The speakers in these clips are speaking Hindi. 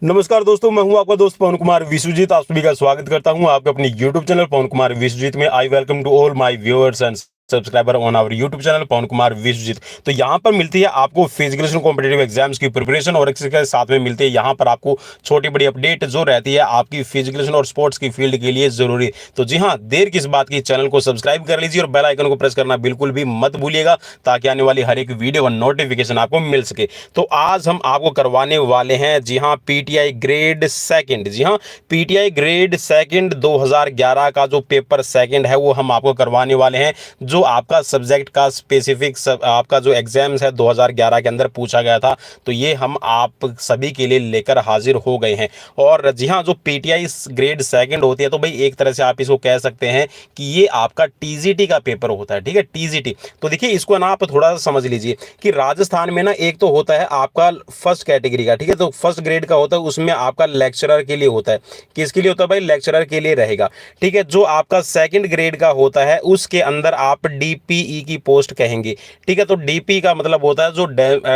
नमस्कार दोस्तों, मैं हूं आपका दोस्त पवन कुमार विश्वजीत। आप सभी का स्वागत करता हूं आपके अपनी YouTube चैनल पवन कुमार विश्वजीत में। I welcome to all my viewers and subscriber on our YouTube channel Pawan Kumar Vishwajeet. तो यहां पर मिलती है आपको फिजिकल कॉम्पिटेटिव एग्जाम्स की प्रिपरेशन, और इसके साथ में मिलती है यहां पर आपको छोटी बड़ी अपडेट जो रहती है आपकी फिजिकल और स्पोर्ट्स की फील्ड के लिए जरूरी। तो जी हाँ, देर किस बात की, चैनल को सब्सक्राइब कर लीजिए और बेल आइकन को प्रेस करना बिल्कुल भी मत भूलिएगा, ताकि आने वाली हर एक वीडियो का नोटिफिकेशन आपको मिल सके। तो आज हम आपको करवाने वाले हैं जी हाँ पीटीआई ग्रेड सेकंड। जी हाँ, पीटीआई ग्रेड सेकंड 2011 का जो पेपर सेकंड है वो हम आपको करवाने वाले हैं। जो आपका सब्जेक्ट का स्पेसिफिक आपका जो एग्जाम्स है 2011 के अंदर पूछा गया था, तो ये हम आप सभी के लिए लेकर हाजिर हो गए हैं। और जी हाँ, जो पीटीआई ग्रेड सेकंड होती है, तो भाई एक तरह से आप इसको कह सकते हैं कि ये आपका टीजीटी का पेपर होता है। ठीक है, टीजीटी। तो देखिए इसको ना आप थोड़ा सा समझ लीजिए कि राजस्थान में ना एक तो होता है आपका फर्स्ट कैटेगरी का, ठीक है, तो फर्स्ट ग्रेड का होता है, उसमें आपका लेक्चरर के लिए होता है। किसके लिए होता है भाई? लेक्चरर के लिए रहेगा। ठीक है, जो आपका सेकंड ग्रेड का होता है उसके अंदर आप डीपीई की पोस्ट कहेंगे। ठीक है, तो डीपी का मतलब होता है जो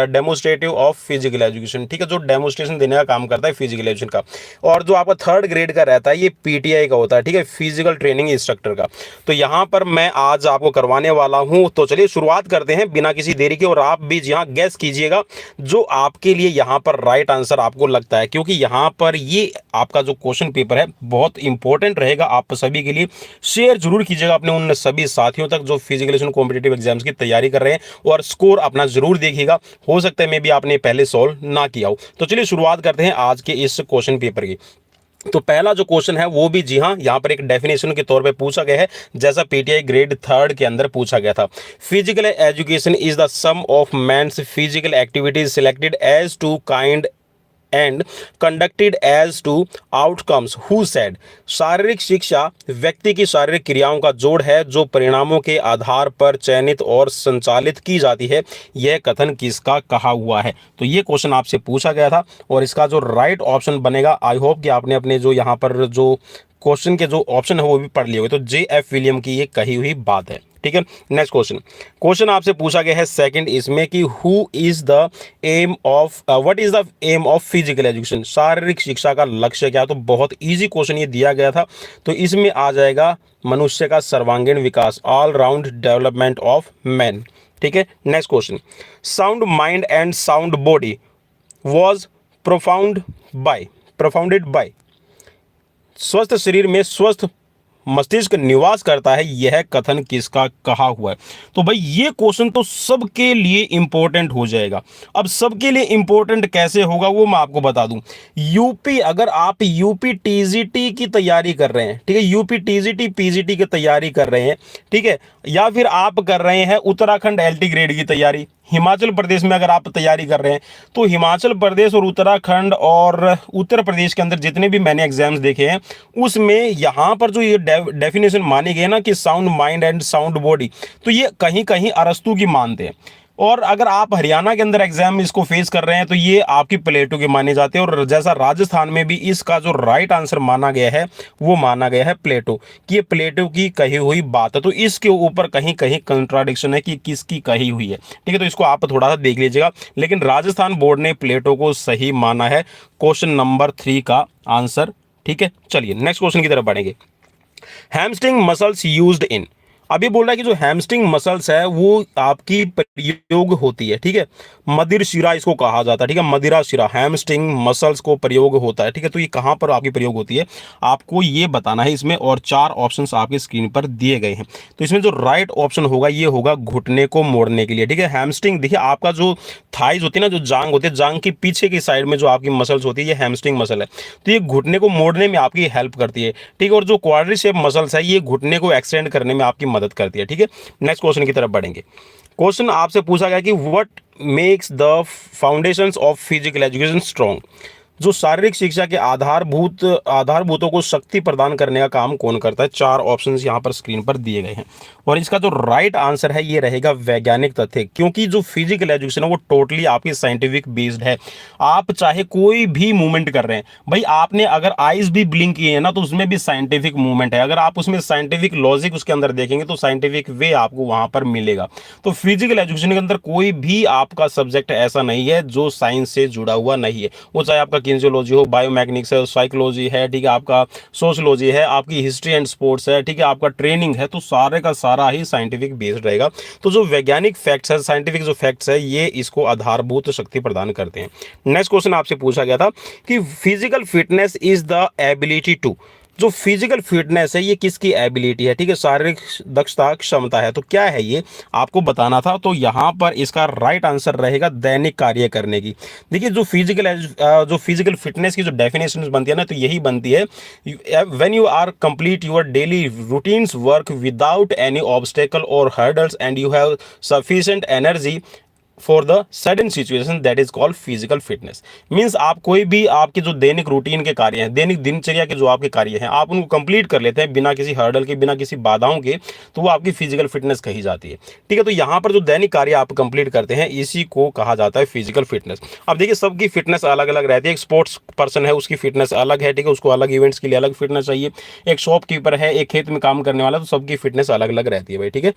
डेमोस्ट्रेटिव ऑफ फिजिकल एजुकेशन। ठीक है, जो डेमोस्ट्रेशन देने का काम करता है फिजिकल एजुकेशन का। और जो आपका थर्ड ग्रेड का रहता है ये पीटीआई का होता है। ठीक है, फिजिकल ट्रेनिंग इंस्ट्रक्टर का। तो यहां पर मैं आज आपको करवाने वाला हूं। तो चलिए शुरुआत करते हैं बिना किसी देरी के, और आप भी यहां गैस कीजिएगा जो आपके लिए यहां पर राइट आंसर आपको लगता है, क्योंकि यहां पर ये आपका जो क्वेश्चन पेपर है बहुत इंपॉर्टेंट रहेगा आप सभी के लिए। शेयर जरूर कीजिएगा अपने उन सभी साथियों तक जो फिजिकल कॉम्पिटेटिव एग्जाम्स की तैयारी कर रहे हैं, और स्कोर अपना जरूर देखिएगा। हो सकता है मे भी आपने पहले सॉल्व ना किया हो। तो चलिए शुरुआत करते हैं आज के इस क्वेश्चन पेपर की। तो पहला जो क्वेश्चन है वो भी जी हाँ यहाँ पर एक डेफिनेशन के तौर पे पूछा गया है, जैसा पीटीआई ग्रेड थर्ड के अंदर पूछा गया था। Physical education is the sum of man's physical activities selected as to kind and conducted as to outcomes who said. शारीरिक शिक्षा व्यक्ति की शारीरिक क्रियाओं का जोड़ है जो परिणामों के आधार पर चयनित और संचालित की जाती है। यह कथन किसका कहा हुआ है? तो ये क्वेश्चन आपसे पूछा गया था, और इसका जो राइट ऑप्शन बनेगा, आई होप कि आपने अपने जो यहाँ पर जो क्वेश्चन के जो ऑप्शन है वो भी पढ़ लिए होंगे। तो जे एफ विलियम की ये कही हुई बात है। ठीक है, नेक्स्ट क्वेश्चन। क्वेश्चन आपसे पूछा गया है सेकंड इसमें कि who is the aim of what is the aim of physical education. शारीरिक शिक्षा का लक्ष्य क्या है? तो बहुत इजी क्वेश्चन ये दिया गया था। तो इसमें आ जाएगा मनुष्य का सर्वांगीण विकास, all round development of man. ठीक है, next question. Sound mind and sound body was profounded by. स्वस्थ शरीर में स्वस्थ मस्तिष्क निवास करता है, यह कथन किसका कहा हुआ है? तो भाई ये क्वेश्चन तो सबके लिए इंपॉर्टेंट हो जाएगा। अब सबके लिए इंपॉर्टेंट कैसे होगा वो मैं आपको बता दूं। यूपी, अगर आप यूपी टीजीटी की तैयारी कर रहे हैं, ठीक है, यूपी टीजीटी पीजीटी की तैयारी कर रहे हैं, ठीक है, या फिर आप कर रहे हैं उत्तराखंड एलटी ग्रेड की तैयारी, हिमाचल प्रदेश में अगर आप तैयारी कर रहे हैं, तो हिमाचल प्रदेश और उत्तराखंड और उत्तर प्रदेश के अंदर जितने भी मैंने एग्जाम्स देखे हैं उसमें यहां पर जो ये डेफिनेशन मानी गई ना कि sound mind and sound body, तो ये कहीं कहीं अरस्तू की मानते हैं। और अगर आप हरियाणा के अंदर एग्जाम इसको फेस कर रहे हैं तो ये आपकी प्लेटो के माने जाते हैं। और जैसा राजस्थान में भी इसका जो राइट आंसर माना गया है वो माना गया है प्लेटो, कि ये प्लेटो की कही हुई बात है। तो इसके ऊपर कहीं कहीं कंट्राडिक्शन है कि किसकी कही हुई है। ठीक है, तो इसको आप थोड़ा सा देख लीजिएगा, लेकिन राजस्थान बोर्ड ने प्लेटो को सही माना है। क्वेश्चन नंबर 3 का आंसर। ठीक है, चलिए नेक्स्ट क्वेश्चन की तरफ बढ़ेंगे। Hamstring muscles used in. अभी बोल रहा है कि जो हैमस्ट्रिंग मसल्स है वो आपकी प्रयोग होती है। ठीक है, मदिर शिरा इसको कहा जाता है। ठीक है, मदिरा शिरा हैमस्ट्रिंग मसल्स को प्रयोग होता है। ठीक है, तो ये कहां पर आपकी प्रयोग होती है आपको ये बताना है इसमें, और 4 ऑप्शंस आपकी स्क्रीन पर दिए गए हैं। तो इसमें जो राइट ऑप्शन होगा ये होगा घुटने को मोड़ने के लिए। ठीक है, हैमस्ट्रिंग देखिए आपका जो थाइज होती है ना, जो जांग होती है, जांग की पीछे की साइड में जो आपकी मसल्स होती है ये हैमस्ट्रिंग मसल है। तो ये घुटने को मोड़ने में आपकी हेल्प करती है। ठीक है, और जो क्वाड्रिसेप मसल्स है ये घुटने को एक्सटेंड करने में आपकी मदद करती है। ठीक है, नेक्स्ट क्वेश्चन की तरफ बढ़ेंगे। क्वेश्चन आपसे पूछा गया कि what makes the foundations of physical education strong. जो शारीरिक शिक्षा के आधारभूतों को शक्ति प्रदान करने का काम कौन करता है? 4 ऑप्शंस यहां पर स्क्रीन पर दिए गए हैं, और इसका जो राइट आंसर है ये रहेगा वैज्ञानिक तथ्य, क्योंकि जो फिजिकल एजुकेशन है वो टोटली आपकी साइंटिफिक बेस्ड है। आप चाहे कोई भी मूवमेंट कर रहे हैं, भाई आपने अगर आईज भी ब्लिंक किए हैं ना तो उसमें भी साइंटिफिक मूवमेंट है। अगर आप उसमें साइंटिफिक लॉजिक उसके अंदर देखेंगे तो साइंटिफिक वे आपको वहां पर मिलेगा। तो फिजिकल एजुकेशन के अंदर कोई भी आपका सब्जेक्ट ऐसा नहीं है जो साइंस से जुड़ा हुआ नहीं है, वो चाहे आपका किन्जियोलॉजी हो, बायोमैकेनिक्स है, साइकोलॉजी है, ठीक है, आपका सोशलॉजी है, आपकी हिस्ट्री एंड स्पोर्ट्स है, ठीक है, आपका ट्रेनिंग है, तो सारे का सारा ही साइंटिफिक बेस्ड रहेगा। तो जो वैज्ञानिक फैक्ट्स है, साइंटिफिक जो फैक्ट्स है, ये इसको आधारभूत शक्ति प्रदान करते हैं। नेक्स्ट क्वेश्चन आपसे पूछा गया था कि physical fitness is the ability to, जो फिजिकल फिटनेस है ये किसकी एबिलिटी है, ठीक है, शारीरिक दक्षता, क्षमता है, तो क्या है ये आपको बताना था। तो यहां पर इसका राइट आंसर रहेगा दैनिक कार्य करने की। देखिए जो फिजिकल फिटनेस की जो डेफिनेशन बनती है ना, तो यही बनती है, when you are complete your daily routines work without any obstacle और hurdles and you have sufficient energy for the sudden situation, that is called physical fitness. Means आप कोई भी आपके जो दैनिक रूटीन के कार्य हैं, दैनिक दिनचर्या के जो आपके कार्य हैं, आप उनको कंप्लीट कर लेते हैं बिना किसी हर्डल के, बिना किसी बाधाओं के, तो वो आपकी फिजिकल फिटनेस कही जाती है। ठीक है, तो यहाँ पर जो दैनिक कार्य आप कंप्लीट करते हैं, इसी को कहा जाता है फिजिकल फिटनेस। अब देखिए सबकी फिटनेस अलग अलग रहती है। एक स्पोर्ट्स पर्सन है, उसकी फिटनेस अलग है, ठीक है, उसको अलग इवेंट्स के लिए अलग फिटनेस चाहिए। एक शॉपकीपर है, एक खेत में काम करने वाला, तो सबकी फिटनेस अलग अलग रहती है भाई, ठीक है।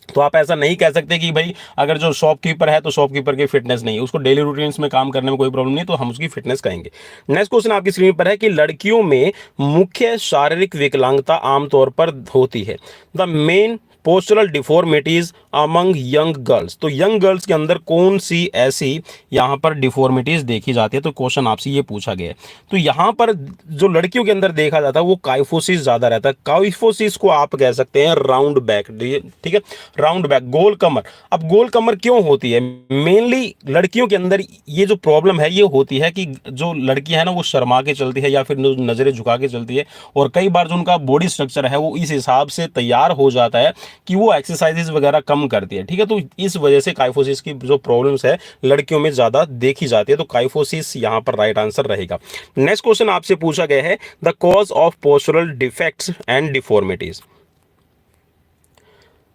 तो आप ऐसा नहीं कह सकते कि भाई अगर जो शॉपकीपर है तो शॉपकीपर की फिटनेस नहीं है, उसको डेली रूटीन्स में काम करने में कोई प्रॉब्लम नहीं, तो हम उसकी फिटनेस कहेंगे। नेक्स्ट क्वेश्चन आपकी स्क्रीन पर है कि लड़कियों में मुख्य शारीरिक विकलांगता आमतौर पर होती है। The main postural deformities among young girls, तो यंग गर्ल्स के अंदर कौन सी ऐसी यहाँ पर डिफॉर्मिटीज देखी जाती है, तो क्वेश्चन आपसे ये पूछा गया है। तो यहाँ पर जो लड़कियों के अंदर देखा जाता है वो काइफोसिस ज्यादा रहता है। काइफोसिस को आप कह सकते हैं राउंड बैक, ठीक है, राउंड बैक, गोल कमर। अब गोल कमर क्यों होती है? मेनली लड़कियों के अंदर ये जो प्रॉब्लम है ये होती है कि जो लड़की है ना वो शर्मा के चलती है या फिर नजरें झुका के चलती है, और कई बार जो उनका बॉडी स्ट्रक्चर है वो इस हिसाब से तैयार हो जाता है कि वो एक्सरसाइजेस वगैरह कम करती है, ठीक है। तो इस वजह से काइफोसिस की जो प्रॉब्लम्स है लड़कियों में ज्यादा देखी जाती है, तो काइफोसिस यहां पर राइट आंसर रहेगा। नेक्स्ट क्वेश्चन आपसे पूछा गया है the cause of postural defects and deformities.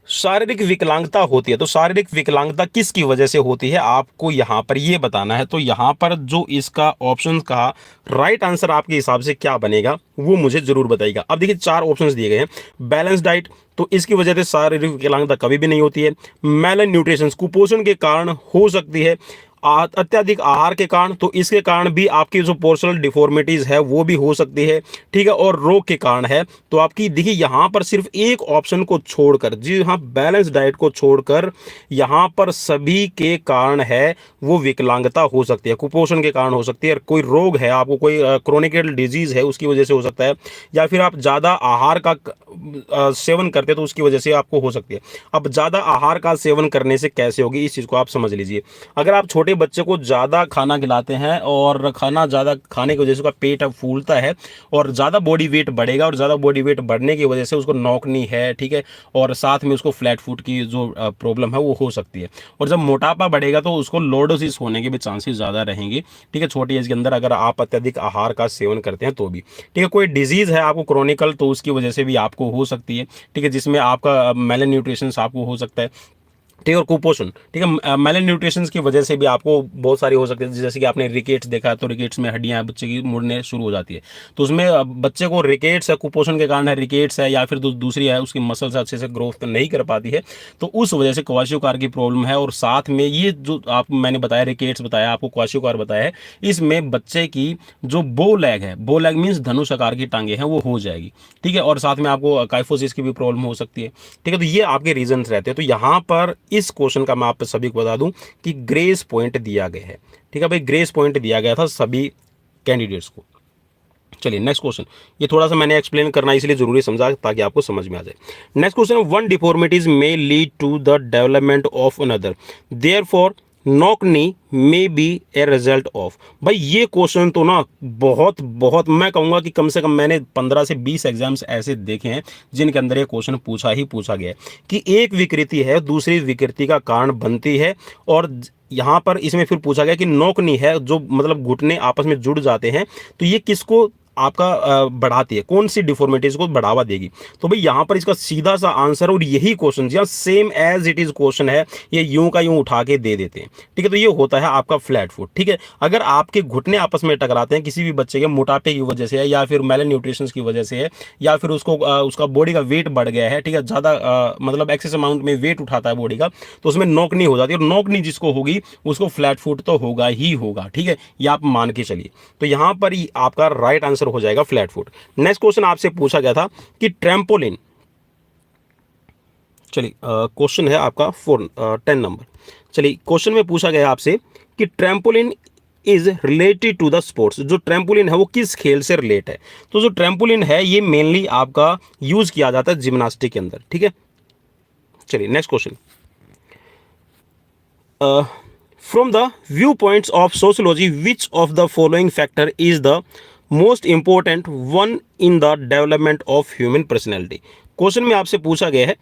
शारीरिक विकलांगता होती है, तो शारीरिक विकलांगता किसकी वजह से होती है आपको यहां पर ये बताना है। तो यहां पर जो इसका ऑप्शन का राइट आंसर आपके हिसाब से क्या बनेगा वो मुझे जरूर बताइएगा। अब देखिए 4 ऑप्शंस दिए गए हैं। बैलेंस डाइट, तो इसकी वजह से शारीरिक विकलांगता कभी भी नहीं होती है। मैल न्यूट्रिशन, कुपोषण के कारण हो सकती है। अत्यधिक आहार के कारण, तो इसके कारण भी आपकी जो पोर्शनल डिफॉर्मिटीज है वो भी हो सकती है, ठीक है। और रोग के कारण है, तो आपकी देखिए यहां पर सिर्फ एक ऑप्शन को छोड़कर, जी हाँ, बैलेंस डाइट को छोड़कर यहां पर सभी के कारण है वो विकलांगता हो सकती है। कुपोषण के कारण हो सकती है, कोई रोग है, आपको कोई क्रोनिकल डिजीज है उसकी वजह से हो सकता है, या फिर आप ज्यादा आहार का सेवन करते हैं तो उसकी वजह से आपको हो सकती है। अब ज्यादा आहार का सेवन करने से कैसे होगी इस चीज को आप समझ लीजिए। अगर आप छोटे बच्चे को ज्यादा खाना खिलाते हैं और खाना ज्यादा खाने की वजह से उसका पेट अब फूलता है और ज्यादा बॉडी वेट बढ़ेगा, और ज्यादा बॉडी वेट बढ़ने की वजह से उसको नौकनी है, ठीक है, और साथ में उसको फ्लैट फुट की जो प्रॉब्लम है वो हो सकती है। और जब मोटापा बढ़ेगा तो उसको लॉर्डोसिस होने के भी चांसेस ज्यादा रहेंगे, ठीक है, छोटी एज के अंदर अगर आप अत्यधिक आहार का सेवन करते हैं तो भी, ठीक है। कोई डिजीज है आपको क्रोनिकल, तो उसकी वजह से भी आपको हो सकती है, ठीक है, जिसमें आपका मेल न्यूट्रिशन आपको हो सकता है, ठीक है। और कुपोषण, ठीक है, मेल न्यूट्रिशन की वजह से भी आपको बहुत सारी हो सकती है। जैसे कि आपने रिकेट्स देखा, तो रिकेट्स में हड्डियां बच्चे की मुड़ने शुरू हो जाती है, तो उसमें बच्चे को रिकेट्स है, कुपोषण के कारण है, रिकेट्स है, या फिर दूसरी है उसकी मसल्स अच्छे से ग्रोथ नहीं कर पाती है, तो उस वजह से क्वाशियोकार की प्रॉब्लम है। और साथ में ये जो आप मैंने बताया, रिकेट्स बताया, आपको क्वाशियोकार बताया है, इसमें बच्चे की जो बो लैग है, बो लैग मीन्स धनुष आकार की टांगे हैं, वो हो जाएगी, ठीक है। और साथ में आपको काइफोसिस की भी प्रॉब्लम हो सकती है, ठीक है। तो ये आपके रीजन रहते हैं। तो यहाँ पर इस क्वेश्चन का मैं आप सभी को बता दूं कि ग्रेस पॉइंट दिया गया है, ठीक है भाई, ग्रेस पॉइंट दिया गया था सभी कैंडिडेट्स को। चलिए नेक्स्ट क्वेश्चन, ये थोड़ा सा मैंने एक्सप्लेन करना इसलिए जरूरी समझा ताकि आपको समझ में आ जाए। Next question, one deformities may lead to the development of another, therefore knock knee may be a result of. भाई ये क्वेश्चन तो ना बहुत बहुत मैं कहूंगा कि कम से कम मैंने 15 से 20 एग्जाम्स ऐसे देखे हैं जिनके अंदर ये क्वेश्चन पूछा गया है कि एक विकृति है दूसरी विकृति का कारण बनती है, और यहां पर इसमें फिर पूछा गया कि नौकनी है, जो मतलब घुटने आपस में जुड़ जाते हैं, तो ये किसको आपका बढ़ाती है, कौन सी डिफॉर्मिटीज को बढ़ावा देगी। तो भाई यहाँ पर इसका सीधा सा आंसर, और यही क्वेश्चन जी same as it is question है, ये यूं का यूं उठा के दे देते हैं, ठीक है। तो ये होता है आपका फ्लैट फुट, ठीक है। अगर आपके घुटने आपस में टकराते हैं किसी भी बच्चे के मोटापे की वजह से है, या फिर मेल न्यूट्रिशन की वजह से है, या फिर उसको उसका बॉडी का वेट बढ़ गया है, ठीक है, ज्यादा मतलब एक्सेस अमाउंट में वेट उठाता है बॉडी का, तो उसमें नोकनी हो जाती है, और नोकनी जिसको होगी उसको फ्लैट फुट तो होगा ही होगा, ठीक है, ये आप मान के चलिए। तो यहां पर ही आपका राइट आंसर हो जाएगा फ्लैट फुट। नेक्स्ट क्वेश्चन आपसे पूछा गया था कि ट्रैम्पोलिन, चलिए क्वेश्चन है आपका 10 नंबर। चलिए क्वेश्चन में पूछा गया आपसे कि trampoline is related to the sports, जो ट्रैम्पोलिन है वो किस खेल से रिलेट है। तो जो ट्रैम्पोलिन है ये मेनली आपका यूज किया जाता है जिम्नास्टिक के अंदर, ठीक है। चलिए next question, from the view points of sociology which of the following factor is the most important one in the development of human personality. Question में आपसे पूछा गया है,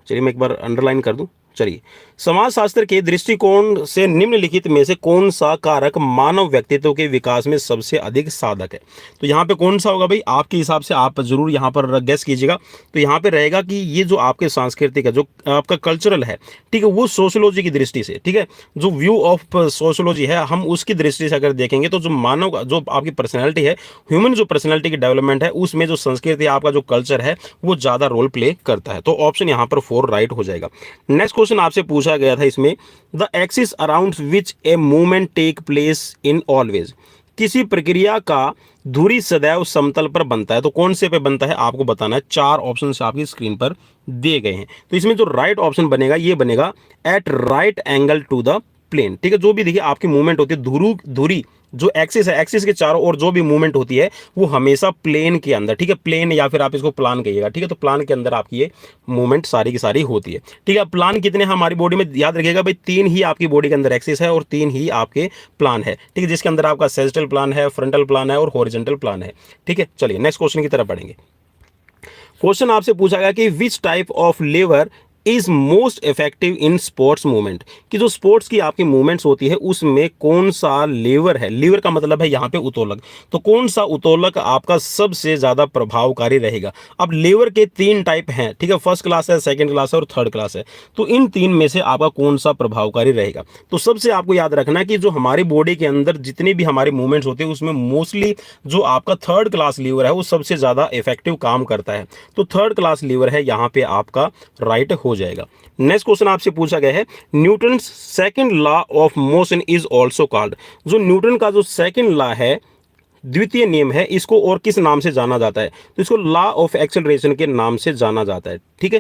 चलिए मैं एक बार अंडरलाइन कर दूं। चलिए, समाजशास्त्र के दृष्टिकोण से निम्नलिखित में से कौन सा कारक मानव व्यक्तित्व के विकास में सबसे अधिक साधक है। तो यहाँ पे कौन सा होगा भाई, आपके हिसाब से आप जरूर यहाँ पर गेस कीजिएगा। तो यहाँ पे रहेगा कि ये जो आपके सांस्कृतिक है, जो आपका कल्चरल है, ठीक है, वो सोशियोलॉजी की दृष्टि से, ठीक है, जो व्यू ऑफ सोशियोलॉजी है, हम उसकी दृष्टि से अगर देखेंगे तो जो मानव, जो आपकी पर्सनैलिटी है, ह्यूमन जो पर्सनैलिटी की डेवलपमेंट है, उसमें जो संस्कृति, आपका जो कल्चर है, वो ज़्यादा रोल प्ले करता है। तो ऑप्शन यहाँ पर 4 राइट हो जाएगा। नेक्स्ट क्वेश्चन आपसे पूछा गया था इसमें, the axis around which a movement take place in always, किसी प्रक्रिया का धुरी सदैव समतल पर बनता है, तो कौन से पे बनता है आपको बताना है। 4 ऑप्शन आपकी स्क्रीन पर दिए गए हैं। तो इसमें जो राइट ऑप्शन बनेगा ये बनेगा at right angle to the plane, ठीक है। जो भी देखिए आपकी मूवमेंट होती है, धुरी जो एक्सिस है, एक्सिस के चारों ओर जो भी मूवमेंट होती है वो हमेशा प्लेन के अंदर, ठीक है, प्लेन या फिर आप इसको प्लान कहिएगा, ठीक है। तो प्लान के अंदर आपकी ये मूवमेंट सारी की सारी होती है, ठीक है। प्लान कितने हैं हमारी बॉडी में, याद रखिएगा भाई 3 ही आपकी बॉडी के अंदर एक्सिस है और 3 ही आपके प्लान है, ठीक है, जिसके अंदर आपका सेजिटल प्लान है, फ्रंटल प्लान है और हॉरिजॉन्टल प्लान है, ठीक है। चलिए नेक्स्ट क्वेश्चन की तरफ बढ़ेंगे। क्वेश्चन आपसे पूछा गया कि which type of lever is most effective in sports movement, कि जो स्पोर्ट्स की आपकी मूवमेंट्स होती है उसमें कौन सा लीवर है, लीवर का मतलब है यहाँ पे उत्तोलक, तो कौन सा उत्तोलक आपका सबसे ज्यादा प्रभावकारी रहेगा। अब लीवर के 3 टाइप हैं, ठीक है, फर्स्ट क्लास है, सेकंड क्लास है और थर्ड क्लास है। तो इन 3 में से आपका कौन सा प्रभावकारी रहेगा। तो सबसे आपको याद रखना है कि जो हमारी बॉडी के अंदर जितनी भी हमारी मूवमेंट्स होती है उसमें मोस्टली जो आपका थर्ड क्लास लीवर है वो सबसे ज्यादा इफेक्टिव काम करता है। तो थर्ड क्लास लीवर है यहाँ पे आपका राइट हो जाएगा। नेक्स्ट क्वेश्चन आपसे पूछा गया है, Newton second law of motion is also called, जो न्यूटन का जो सेकंड लॉ है, द्वितीय नियम है, इसको और किस नाम से जाना जाता है। तो इसको लॉ ऑफ एक्सेलरेशन के नाम से जाना जाता है, ठीक है,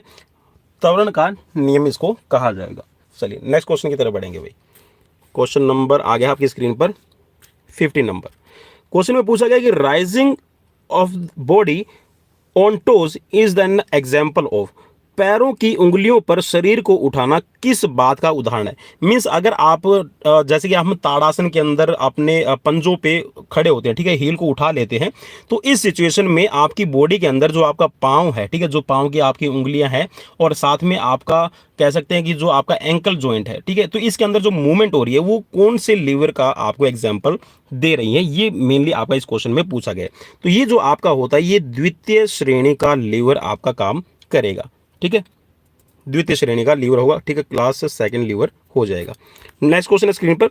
त्वरण का नियम इसको कहा जाएगा। चलिए नेक्स्ट क्वेश्चन की तरफ बढ़ेंगे भाई। क्वेश्चन नंबर आ गया आपकी स्क्रीन पर 50 नंबर। क्वेश्चन में पूछा गया कि rising of body on toes is an example of, पैरों की उंगलियों पर शरीर को उठाना किस बात का उदाहरण है। मीन्स अगर आप जैसे कि हम ताड़ासन के अंदर अपने पंजों पे खड़े होते हैं, ठीक है, हील को उठा लेते हैं, तो इस सिचुएशन में आपकी बॉडी के अंदर जो आपका पाँव है, ठीक है, जो पाँव की आपकी उंगलियां हैं और साथ में आपका कह सकते हैं कि जो आपका एंकल जॉइंट है, ठीक है, तो इसके अंदर जो मूवमेंट हो रही है वो कौन से लीवर का आपको एग्जाम्पल दे रही है, ये मेनली आपका इस क्वेश्चन में पूछा गया है। तो ये जो आपका होता है ये द्वितीय श्रेणी का लीवर आपका काम करेगा, ठीक है, द्वितीय श्रेणी का लीवर होगा, ठीक है, क्लास सेकंड लीवर हो जाएगा। नेक्स्ट क्वेश्चन है स्क्रीन पर,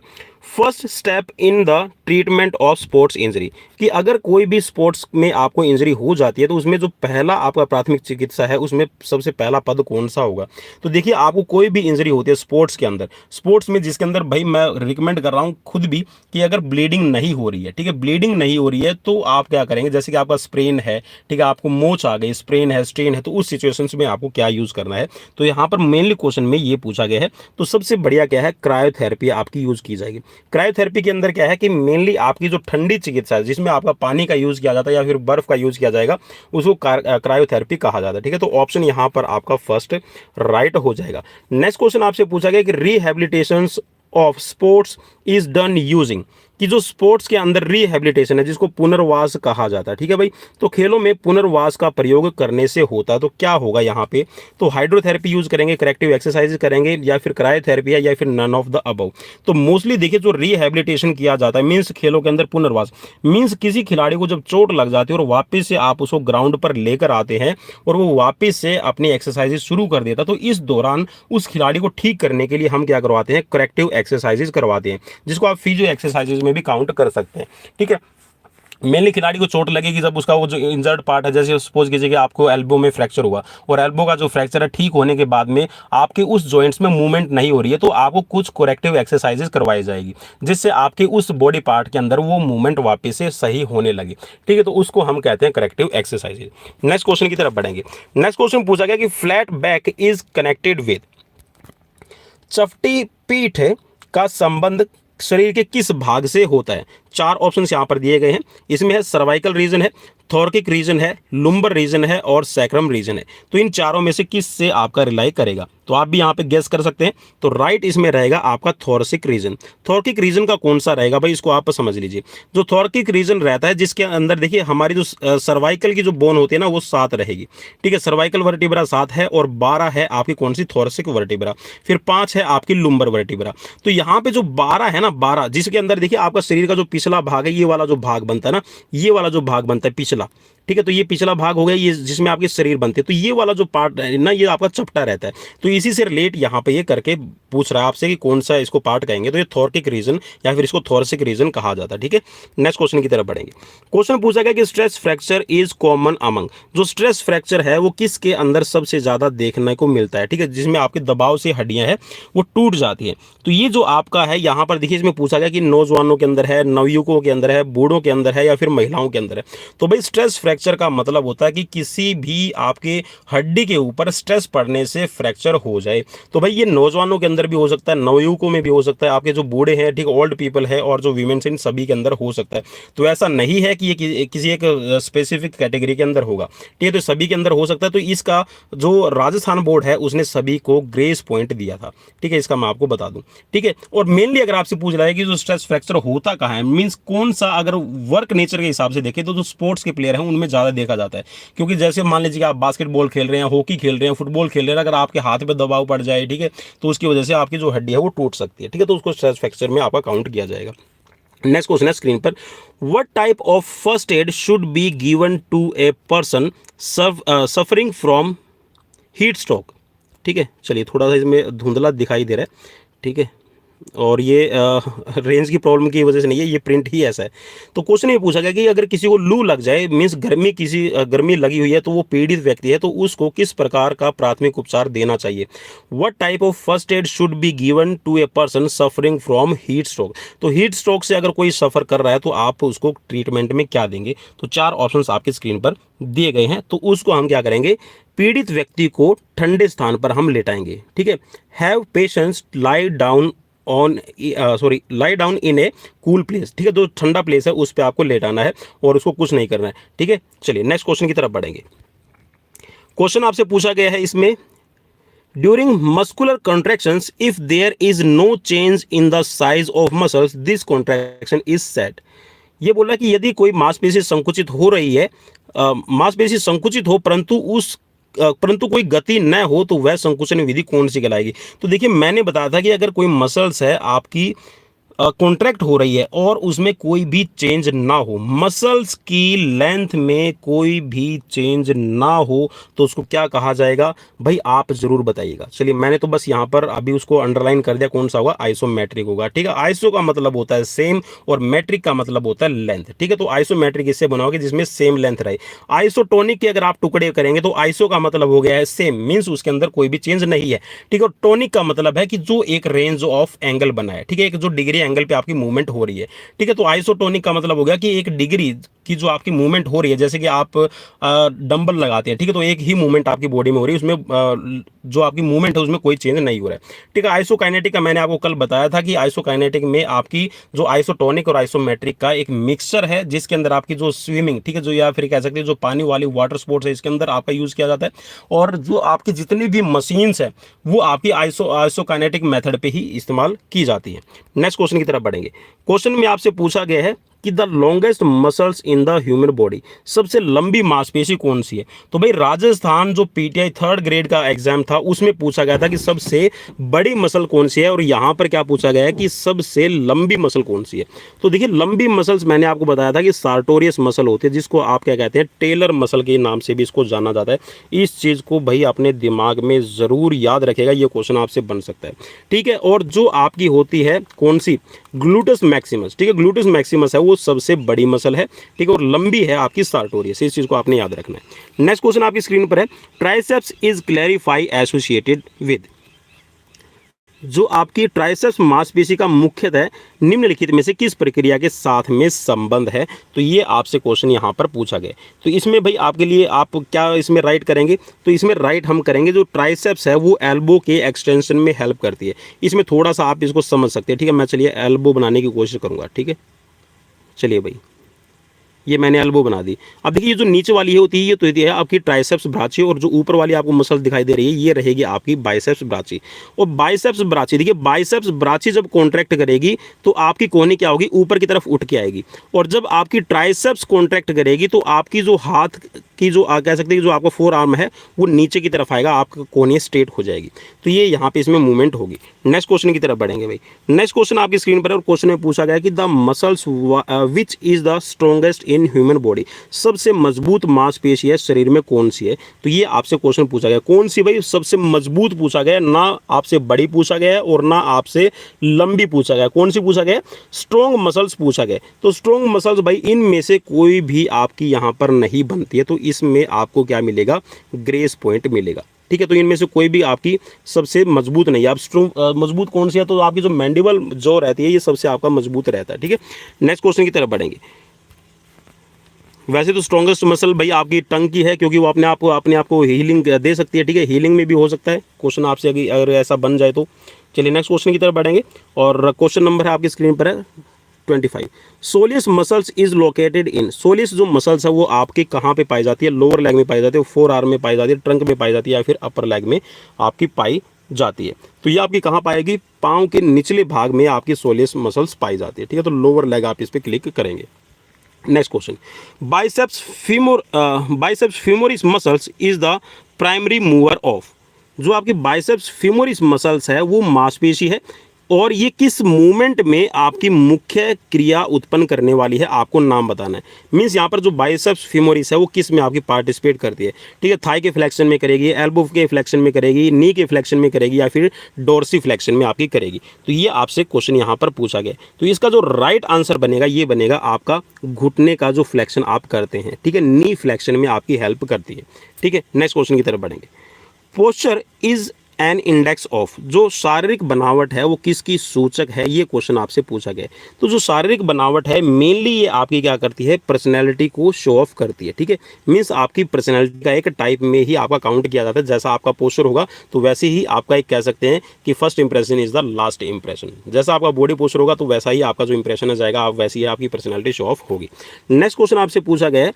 first step in the treatment of sports injury, कि अगर कोई भी स्पोर्ट्स में आपको इंजरी हो जाती है तो उसमें जो पहला आपका प्राथमिक चिकित्सा है उसमें सबसे पहला पद कौन सा होगा। तो देखिए आपको कोई भी इंजरी होती है स्पोर्ट्स के अंदर, स्पोर्ट्स में जिसके अंदर भाई मैं रिकमेंड कर रहा हूँ खुद भी कि अगर ब्लीडिंग नहीं हो रही है, ठीक है, ब्लीडिंग नहीं हो रही है तो आप क्या करेंगे, जैसे कि आपका स्प्रेन है, ठीक है, आपको मोच आ गई, स्प्रेन है, स्ट्रेन है, तो उस सिचुएशन में आपको क्या यूज करना है। तो यहाँ पर मेनली क्वेश्चन में ये पूछा गया है। तो सबसे बढ़िया क्या है, क्रायोथेरेपी आपकी यूज की जाएगी। क्रायोथेरेपी के अंदर क्या है कि मेनली आपकी जो ठंडी चिकित्सा है जिसमें आपका पानी का यूज किया जाता है या फिर बर्फ का यूज किया जाएगा उसको क्रायोथेरेपी कहा जाता है, ठीक है। तो ऑप्शन यहां पर आपका फर्स्ट राइट हो जाएगा। नेक्स्ट क्वेश्चन आपसे पूछा गया कि rehabilitation of sports is done using, कि जो स्पोर्ट्स के अंदर रिहेबिलिटेशन है जिसको पुनर्वास कहा जाता है, ठीक है भाई। तो खेलों में पुनर्वास का प्रयोग करने से होता है, तो क्या होगा यहाँ पे, तो हाइड्रोथेरेपी यूज करेंगे, करेक्टिव एक्सरसाइज करेंगे, या फिर क्रायोथेरेपी है, या फिर नन ऑफ द अबव। तो मोस्टली देखिए जो रिहेबिलिटेशन किया जाता है मीन्स खेलों के अंदर पुनर्वास, मीन्स किसी खिलाड़ी को जब चोट लग जाती है और वापस से आप उसको ग्राउंड पर लेकर आते हैं और वो वापस से अपनी एक्सरसाइजेज शुरू कर देता, तो इस दौरान उस खिलाड़ी को ठीक करने के लिए हम क्या करवाते हैं, करेक्टिव एक्सरसाइजेज करवाते हैं, जिसको आप फिजियो एक्सरसाइजेज में भी काउंट कर सकते हैं, ठीक है। मेनली खिलाड़ी को चोट लगेगी जब उसका वो जो इंजर्ड पार्ट है, जैसे सपोज कीजिए कि आपको एल्बो में फ्रैक्चर हुआ और एल्बो का जो फ्रैक्चर है ठीक होने के बाद में आपके उस जॉइंट्स में मूवमेंट नहीं हो रही है, तो आपको कुछ करेक्टिव एक्सरसाइजेज करवाई जाएगी जिससे आपके उस बॉडी पार्ट के अंदर वो मूवमेंट वापस से सही होने लगे, ठीक है। तो उसको हम कहते हैं करेक्टिव एक्सरसाइजेज। नेक्स्ट क्वेश्चन की तरफ बढ़ेंगे। नेक्स्ट क्वेश्चन पूछा गया कि flat back is connected with, चपटी पीठ का संबंध शरीर के किस भाग से होता है। चार ऑप्शंस यहां पर दिए गए हैं, इसमें है सर्वाइकल रीजन है, थॉर्किक रीजन है, लुम्बर रीजन है और सैक्रम रीजन है। तो इन चारों में से किस से आपका रिलाई करेगा, तो आप भी यहां पे गेस कर सकते हैं। तो राइट इसमें रहेगा आपका थॉरसिक रीजन। थॉर्किक रीजन का कौन सा रहेगा भाई, इसको आप समझ लीजिए। जो थॉर्किक रीजन रहता है जिसके अंदर देखिए हमारी जो सर्वाइकल की जो बोन होती है ना वो 7 रहेगी, ठीक है। सर्वाइकल वर्टिब्रा 7 है और 12 है आपकी कौन सी, थॉरसिक वर्टिब्रा, फिर 5 है आपकी लुम्बर वर्टिब्रा। तो यहाँ पे जो 12 है ना, 12 जिसके अंदर देखिए आपका शरीर का जो पिछला भाग है, ये वाला जो भाग बनता है ना, ये वाला जो भाग बनता है पिछला, ठीक है। तो ये पिछला भाग हो गया, ये जिसमें आपके शरीर बनते हैं, तो ये वाला जो पार्ट है ना ये आपका चपटा रहता है। तो इसी से रिलेट यहाँ पे ये करके पूछ रहा है आपसे कि कौन सा इसको पार्ट कहेंगे, तो ये थॉर्किक रीजन या फिर इसको थॉरसिक रीजन कहा जाता है, ठीक है। नेक्स्ट क्वेश्चन की तरफ बढ़ेंगे। क्वेश्चन पूछा गया कि stress fracture is common among, जो स्ट्रेस फ्रैक्चर है वो किसके अंदर सबसे ज्यादा देखने को मिलता है, ठीक है, जिसमें आपके दबाव से हड्डियां हैं वो टूट जाती है। तो ये जो आपका है यहाँ पर देखिए इसमें पूछा गया कि नौजवानों के अंदर है, नवयुवकों के अंदर है, बूढ़ों के अंदर है या फिर महिलाओं के अंदर है। तो भाई स्ट्रेस फ्रैक्चर का मतलब होता है कि किसी भी आपके हड्डी के ऊपर स्ट्रेस पड़ने से फ्रैक्चर हो जाए। तो भाई ये नौजवानों के अंदर भी हो सकता है, नवयुवकों में भी हो सकता है, आपके जो बूढ़े हैं, ठीक, ओल्ड पीपल है और जो वीमेन इन सभी के अंदर हो सकता है। तो ऐसा नहीं है कि ये किसी एक स्पेसिफिक कैटेगरी के अंदर होगा, ठीक है, तो सभी के अंदर हो सकता है। तो इसका जो राजस्थान बोर्ड है उसने सभी को ग्रेस पॉइंट दिया था, ठीक है, इसका मैं आपको बता दूं, ठीक है। और मेनली अगर आपसे पूछ रहा है कि जो स्ट्रेस फ्रैक्चर होता कहाँ है, मींस कौन सा, अगर वर्क नेचर के हिसाब से देखें तो जो स्पोर्ट्स के प्लेयर हैं उनमें ज्यादा देखा जाता है। क्योंकि जैसे मान लीजिए कि आप बास्केटबॉल खेल रहे हैं, हॉकी खेल रहे हैं, फुटबॉल खेल रहे हैं, अगर आपके हाथ पे दबाव पड़ जाए, ठीक है, तो उसकी वजह से आपकी जो हड्डी है वो टूट सकती है, ठीक है, तो उसको स्ट्रेस फ्रैक्चर में आपका काउंट किया जाएगा। नेक्स्ट क्वेश्चन है स्क्रीन पर, what type of first aid should be given to a person suffering from heat stroke, ठीक है। चलिए थोड़ा सा इसमें धुंधला दिखाई दे रहा है, ठीक है, और ये रेंज की प्रॉब्लम की वजह से नहीं है, ये प्रिंट ही ऐसा है। तो क्वेश्चन ये पूछा गया कि अगर किसी को लू लग जाए, मीन्स गर्मी लगी हुई है, तो वो पीड़ित व्यक्ति है, तो उसको किस प्रकार का प्राथमिक उपचार देना चाहिए। What type of first aid should be given to a person suffering from heat stroke. तो हीट स्ट्रोक से अगर कोई सफर कर रहा है तो आप उसको ट्रीटमेंट में क्या देंगे। तो 4 ऑप्शंस आपकी स्क्रीन पर दिए गए हैं, तो उसको हम क्या करेंगे, पीड़ित व्यक्ति को ठंडे स्थान पर हम लेटाएंगे, ठीक है। Have patience lie down lie down in A cool place, ठीक है, जो ठंडा प्लेस है उस पे आपको लेटाना है और उसको कुछ नहीं करना है, ठीक है। चलिए नेक्स्ट क्वेश्चन की तरफ बढ़ेंगे। क्वेश्चन आपसे पूछा गया है इसमें, during muscular contractions if there is no change in the size of muscles this contraction is set. ये बोला कि यदि कोई मांसपेशी संकुचित हो रही है, मांसपेशी संकुचित हो परंतु कोई गति न हो, तो वह संकुचन विधि कौन सी कहलाएगी। तो देखिए मैंने बताया था कि अगर कोई मसल्स है आपकी कॉन्ट्रैक्ट हो रही है और उसमें कोई भी चेंज ना हो, मसल्स की लेंथ में कोई भी चेंज ना हो, तो उसको क्या कहा जाएगा भाई, आप जरूर बताइएगा। चलिए मैंने तो बस यहाँ पर अभी उसको अंडरलाइन कर दिया, कौन सा होगा, आइसोमेट्रिक होगा, ठीक है। आइसो का मतलब होता है सेम और मैट्रिक का मतलब होता है लेंथ, ठीक है। तो आइसोमेट्रिक इससे बनाओगे जिसमें सेम लेंथ रहे। आइसोटोनिक के अगर आप टुकड़े करेंगे तो आइसो का मतलब हो गया है सेम, मीन्स उसके अंदर कोई भी चेंज नहीं है, ठीक है। और टोनिक का मतलब है कि जो एक रेंज ऑफ एंगल बना है, ठीक है, एक जो डिग्री एंगल पे आपकी मूवमेंट हो रही है, ठीक है। तो आइसोटोनिक का मतलब हो गया कि एक डिग्री की जो आपकी मूवमेंट हो रही है, जैसे कि आप डंबल लगाते हैं, ठीक है, तो एक ही मूवमेंट आपकी बॉडी में हो रही है, उसमें जो आपकी मूवमेंट है उसमें कोई चेंज नहीं हो रहा है, ठीक है। आइसोकाइनेटिक का मैंने आपको कल बताया था कि आइसोकाइनेटिक में आपकी जो आइसोटोनिक और आइसोमेट्रिक का एक मिक्सचर है, जिसके अंदर आपकी जो स्विमिंग, ठीक है, जो या फिर कह सकते हैं जो पानी वाली वाटर स्पोर्ट्स है, इसके अंदर आपका यूज किया जाता है। और जो आपकी जितनी भी मशीन्स है वो आपकी आइसोकाइनेटिक मेथड पे ही इस्तेमाल की जाती है। नेक्स्ट क्वेश्चन की तरफ बढ़ेंगे। क्वेश्चन में आपसे पूछा गया है कि the longest muscles in the human body, सबसे लंबी मांसपेशी कौन सी है। तो भाई राजस्थान जो पीटीआई 3rd ग्रेड का एग्जाम था उसमें पूछा गया था कि सबसे बड़ी मसल कौन सी है, और यहां पर क्या पूछा गया है कि सबसे लंबी मसल कौन सी है। तो देखिए लंबी मसल्स मैंने आपको बताया था कि सार्टोरियस मसल होती है, जिसको आप क्या कहते हैं, टेलर मसल के नाम से भी इसको जाना जाता है। इस चीज को भाई अपने दिमाग में जरूर याद रखेगा, ये क्वेश्चन आपसे बन सकता है, ठीक है। और जो आपकी होती है कौन सी, ग्लूटस मैक्सिमस, ठीक है, ग्लूटस मैक्सिमस है वो सबसे बड़ी मसल है, ठीक है, और लंबी है आपकी सार्टोरियस, इस चीज को आपने याद रखना है। नेक्स्ट क्वेश्चन आपकी स्क्रीन पर है, triceps is clarify associated with, जो आपकी ट्राइसेप्स मांसपेशी का मुख्यतः निम्नलिखित में से किस प्रक्रिया के साथ में संबंध है। तो ये आपसे क्वेश्चन यहाँ पर पूछा गया। तो इसमें भाई आपके लिए आप क्या इसमें राइट करेंगे, तो इसमें राइट हम करेंगे जो ट्राइसेप्स है वो एल्बो के एक्सटेंशन में हेल्प करती है। इसमें थोड़ा सा आप इसको समझ सकते हैं, ठीक है। मैं चलिए एल्बो बनाने की कोशिश करूँगा, ठीक है। चलिए भाई ये मैंने एल्बो बना दी। अब देखिए ये जो नीचे वाली है होती है ये तो है आपकी ट्राइसेप्स ब्राची, और जो ऊपर वाली आपको मसल दिखाई दे रही है ये रहेगी आपकी बाइसेप्स ब्राची। और बाइसेप्स ब्राची, देखिए बाइसेप्स ब्राची जब कॉन्ट्रैक्ट करेगी तो आपकी कोहनी क्या होगी, ऊपर की तरफ उठ के आएगी। और जब आपकी ट्राइसेप्स कॉन्ट्रैक्ट करेगी तो आपकी जो हाथ की जो कह सकते हैं जो आपका फोर आर्म है वो नीचे की तरफ आएगा, आपका कोहनी स्ट्रेट हो जाएगी। तो ये यहाँ पे इसमें मूवमेंट होगी। नेक्स्ट क्वेश्चन की तरफ बढ़ेंगे भाई। नेक्स्ट क्वेश्चन आपकी स्क्रीन पर है और क्वेश्चन में पूछा गया कि the muscles which is the strongest in human body, सबसे मजबूत मांसपेशी है शरीर में कौन सी है। तो ये आपसे क्वेश्चन पूछा गया, कौन सी भाई सबसे मजबूत पूछा गया, ना आपसे बड़ी पूछा गया और ना आपसे लंबी पूछा गया। कौन सी पूछा गया, स्ट्रॉन्ग मसल्स पूछा गया। तो स्ट्रॉन्ग मसल्स भाई इनमें से कोई भी आपकी यहाँ पर नहीं बनती है, तो इसमें आपको क्या मिलेगा, ग्रेस पॉइंट मिलेगा, ठीक है। तो इनमें से कोई भी आपकी सबसे मजबूत नहीं है। आप स्ट्रॉन्ग मजबूत कौन सी है, तो आपकी जो मैंडिबल जो रहती है ये सबसे आपका मजबूत रहता है, ठीक है। नेक्स्ट क्वेश्चन की तरफ बढ़ेंगे। वैसे तो स्ट्रॉन्गेस्ट मसल भाई आपकी टंग की है, क्योंकि वो अपने आप को हीलिंग दे सकती है, ठीक है। हीलिंग में भी हो सकता है क्वेश्चन आपसे अगर ऐसा बन जाए तो। चलिए नेक्स्ट क्वेश्चन की तरफ बढ़ेंगे और क्वेश्चन नंबर है आपकी स्क्रीन पर है 25। Soleus muscles is located in, soleus जो मसल्स है वो आपके कहाँ पे पाई जाती है, लोअर लेग में पाई जाती है, फोर आर्म में पाई जाती है, ट्रंक में पाई जाती है, या फिर अपर लेग में आपकी पाई जाती है। तो ये आपकी कहाँ पाएगी, पाँव के निचले भाग में आपकी सोलियस मसल्स पाई जाती है, ठीक है। तो लोअर लेग आप इस पर क्लिक करेंगे। Next question, biceps femoris muscles is the primary mover of, जो आपकी बाइसेप्स फीमोरिस मसल्स है वो मांसपेशी है और ये किस मूवमेंट में आपकी मुख्य क्रिया उत्पन्न करने वाली है, आपको नाम बताना है। मींस यहाँ पर जो बाइसेप्स फीमोरिस है वो किस में आपकी पार्टिसिपेट करती है, ठीक है। थाई के फ्लेक्शन में करेगी, एल्बो के फ्लेक्शन में करेगी, नी के फ्लेक्शन में करेगी, या फिर डोर्सी फ्लेक्शन में आपकी करेगी। तो ये आपसे क्वेश्चन यहाँ पर पूछा गया। तो इसका जो राइट आंसर बनेगा ये बनेगा आपका घुटने का जो फ्लेक्शन आप करते हैं, ठीक है, नी फ्लेक्शन में आपकी हेल्प करती है, ठीक है। नेक्स्ट क्वेश्चन की तरफ बढ़ेंगे। Posture is an index of, जो शारीरिक बनावट है वो किसकी सूचक है, ये क्वेश्चन आपसे पूछा गया है। तो जो शारीरिक बनावट है मेनली ये आपकी क्या करती है, पर्सनैलिटी को शो ऑफ करती है, ठीक है। मीन्स आपकी पर्सनैलिटी का एक टाइप में ही आपका काउंट किया जाता है। जैसा आपका पोस्चर होगा तो वैसे ही आपका एक कह सकते हैं कि first impression is the last impression. जैसा आपका बॉडी पोस्चर होगा तो वैसा ही आपका जो इंप्रेशन है जाएगा, आप वैसी ही आपकी पर्सनैलिटी शो ऑफ होगी। नेक्स्ट क्वेश्चन आपसे पूछा गया है,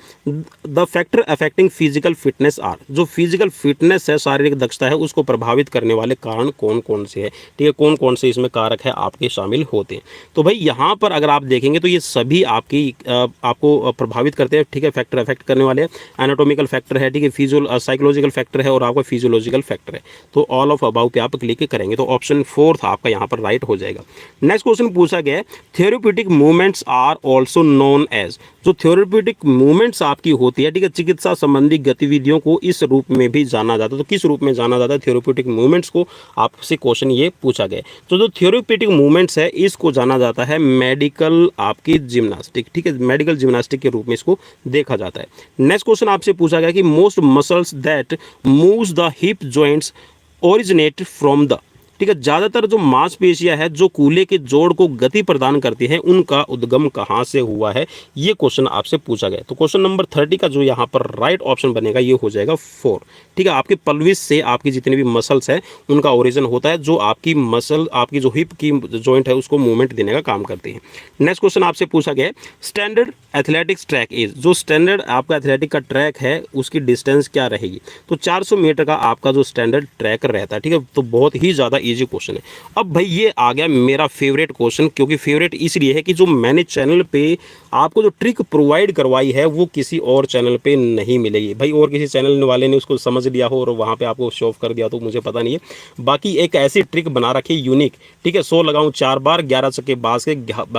the factor affecting physical fitness are, जो फिजिकल फिटनेस है, शारीरिक दक्षता है, उसको प्रभावित करने वाले कारण कौन कौन से हैं, ठीक है। कौन कौन से इसमें कारक है आपके शामिल होते हैं। तो भाई यहाँ पर अगर आप देखेंगे तो ये सभी आपको प्रभावित करते हैं, ठीक है। फैक्टर अफेक्ट करने वाले एनाटॉमिकल फैक्टर है, ठीक है, साइकोलॉजिकल फैक्टर है और आपका फिजियोलॉजिकल फैक्टर है। तो ऑल ऑफ अबाउ पे आप क्लिक करेंगे तो ऑप्शन 4 आपका यहाँ पर राइट हो जाएगा। नेक्स्ट क्वेश्चन पूछा गया है, therapeutic movements are also known as, जो थेरेप्यूटिक मूवमेंट्स आपकी होती है, ठीक है, चिकित्सा संबंधी गतिविधियों को इस रूप में भी जाना जाता है। तो किस रूप में जाना जाता है थेरेप्यूटिक मूवमेंट्स को, आपसे क्वेश्चन ये पूछा गया। तो जो थेरेप्यूटिक मूवमेंट्स है इसको जाना जाता है मेडिकल आपकी जिम्नास्टिक, ठीक है, मेडिकल जिम्नास्टिक के रूप में इसको देखा जाता है। नेक्स्ट क्वेश्चन आपसे पूछा गया कि most muscles that moves the hip joints originate from the, ठीक है, ज्यादातर जो मांसपेशियां है जो कूल्हे के जोड़ को गति प्रदान करती हैं उनका उद्गम कहाँ से हुआ है, ये क्वेश्चन आपसे पूछा गया। तो क्वेश्चन नंबर 30 का जो यहाँ पर राइट ऑप्शन बनेगा ये हो जाएगा 4। ठीक है, आपके pelvis से आपकी जितनी भी मसल्स है उनका ओरिजिन होता है, जो आपकी मसल, आपकी जो हिप की जॉइंट है उसको मूवमेंट देने का काम करती है। नेक्स्ट क्वेश्चन आपसे पूछा गया है स्टैंडर्ड एथलेटिक्स ट्रैक इज, जो स्टैंडर्ड आपका एथलेटिक का ट्रैक है उसकी डिस्टेंस क्या रहेगी। तो 400 मीटर का आपका जो स्टैंडर्ड ट्रैक रहता है। ठीक है, तो बहुत ही ज़्यादा इजी क्वेश्चन है। अब भाई ये आ गया मेरा फेवरेट क्वेश्चन, क्योंकि फेवरेट इसलिए है कि जो मैंने चैनल पे आपको जो ट्रिक प्रोवाइड करवाई है वो किसी और चैनल पे नहीं मिलेगी। भाई और किसी चैनल वाले ने उसको समझ लिया हो और वहाँ पे आपको शो ऑफ कर दिया तो मुझे पता नहीं है। बाकी एक ऐसी ट्रिक बना रखी है यूनिक। ठीक है, 100 लगाऊं 4 बार 11 चक्के बांस के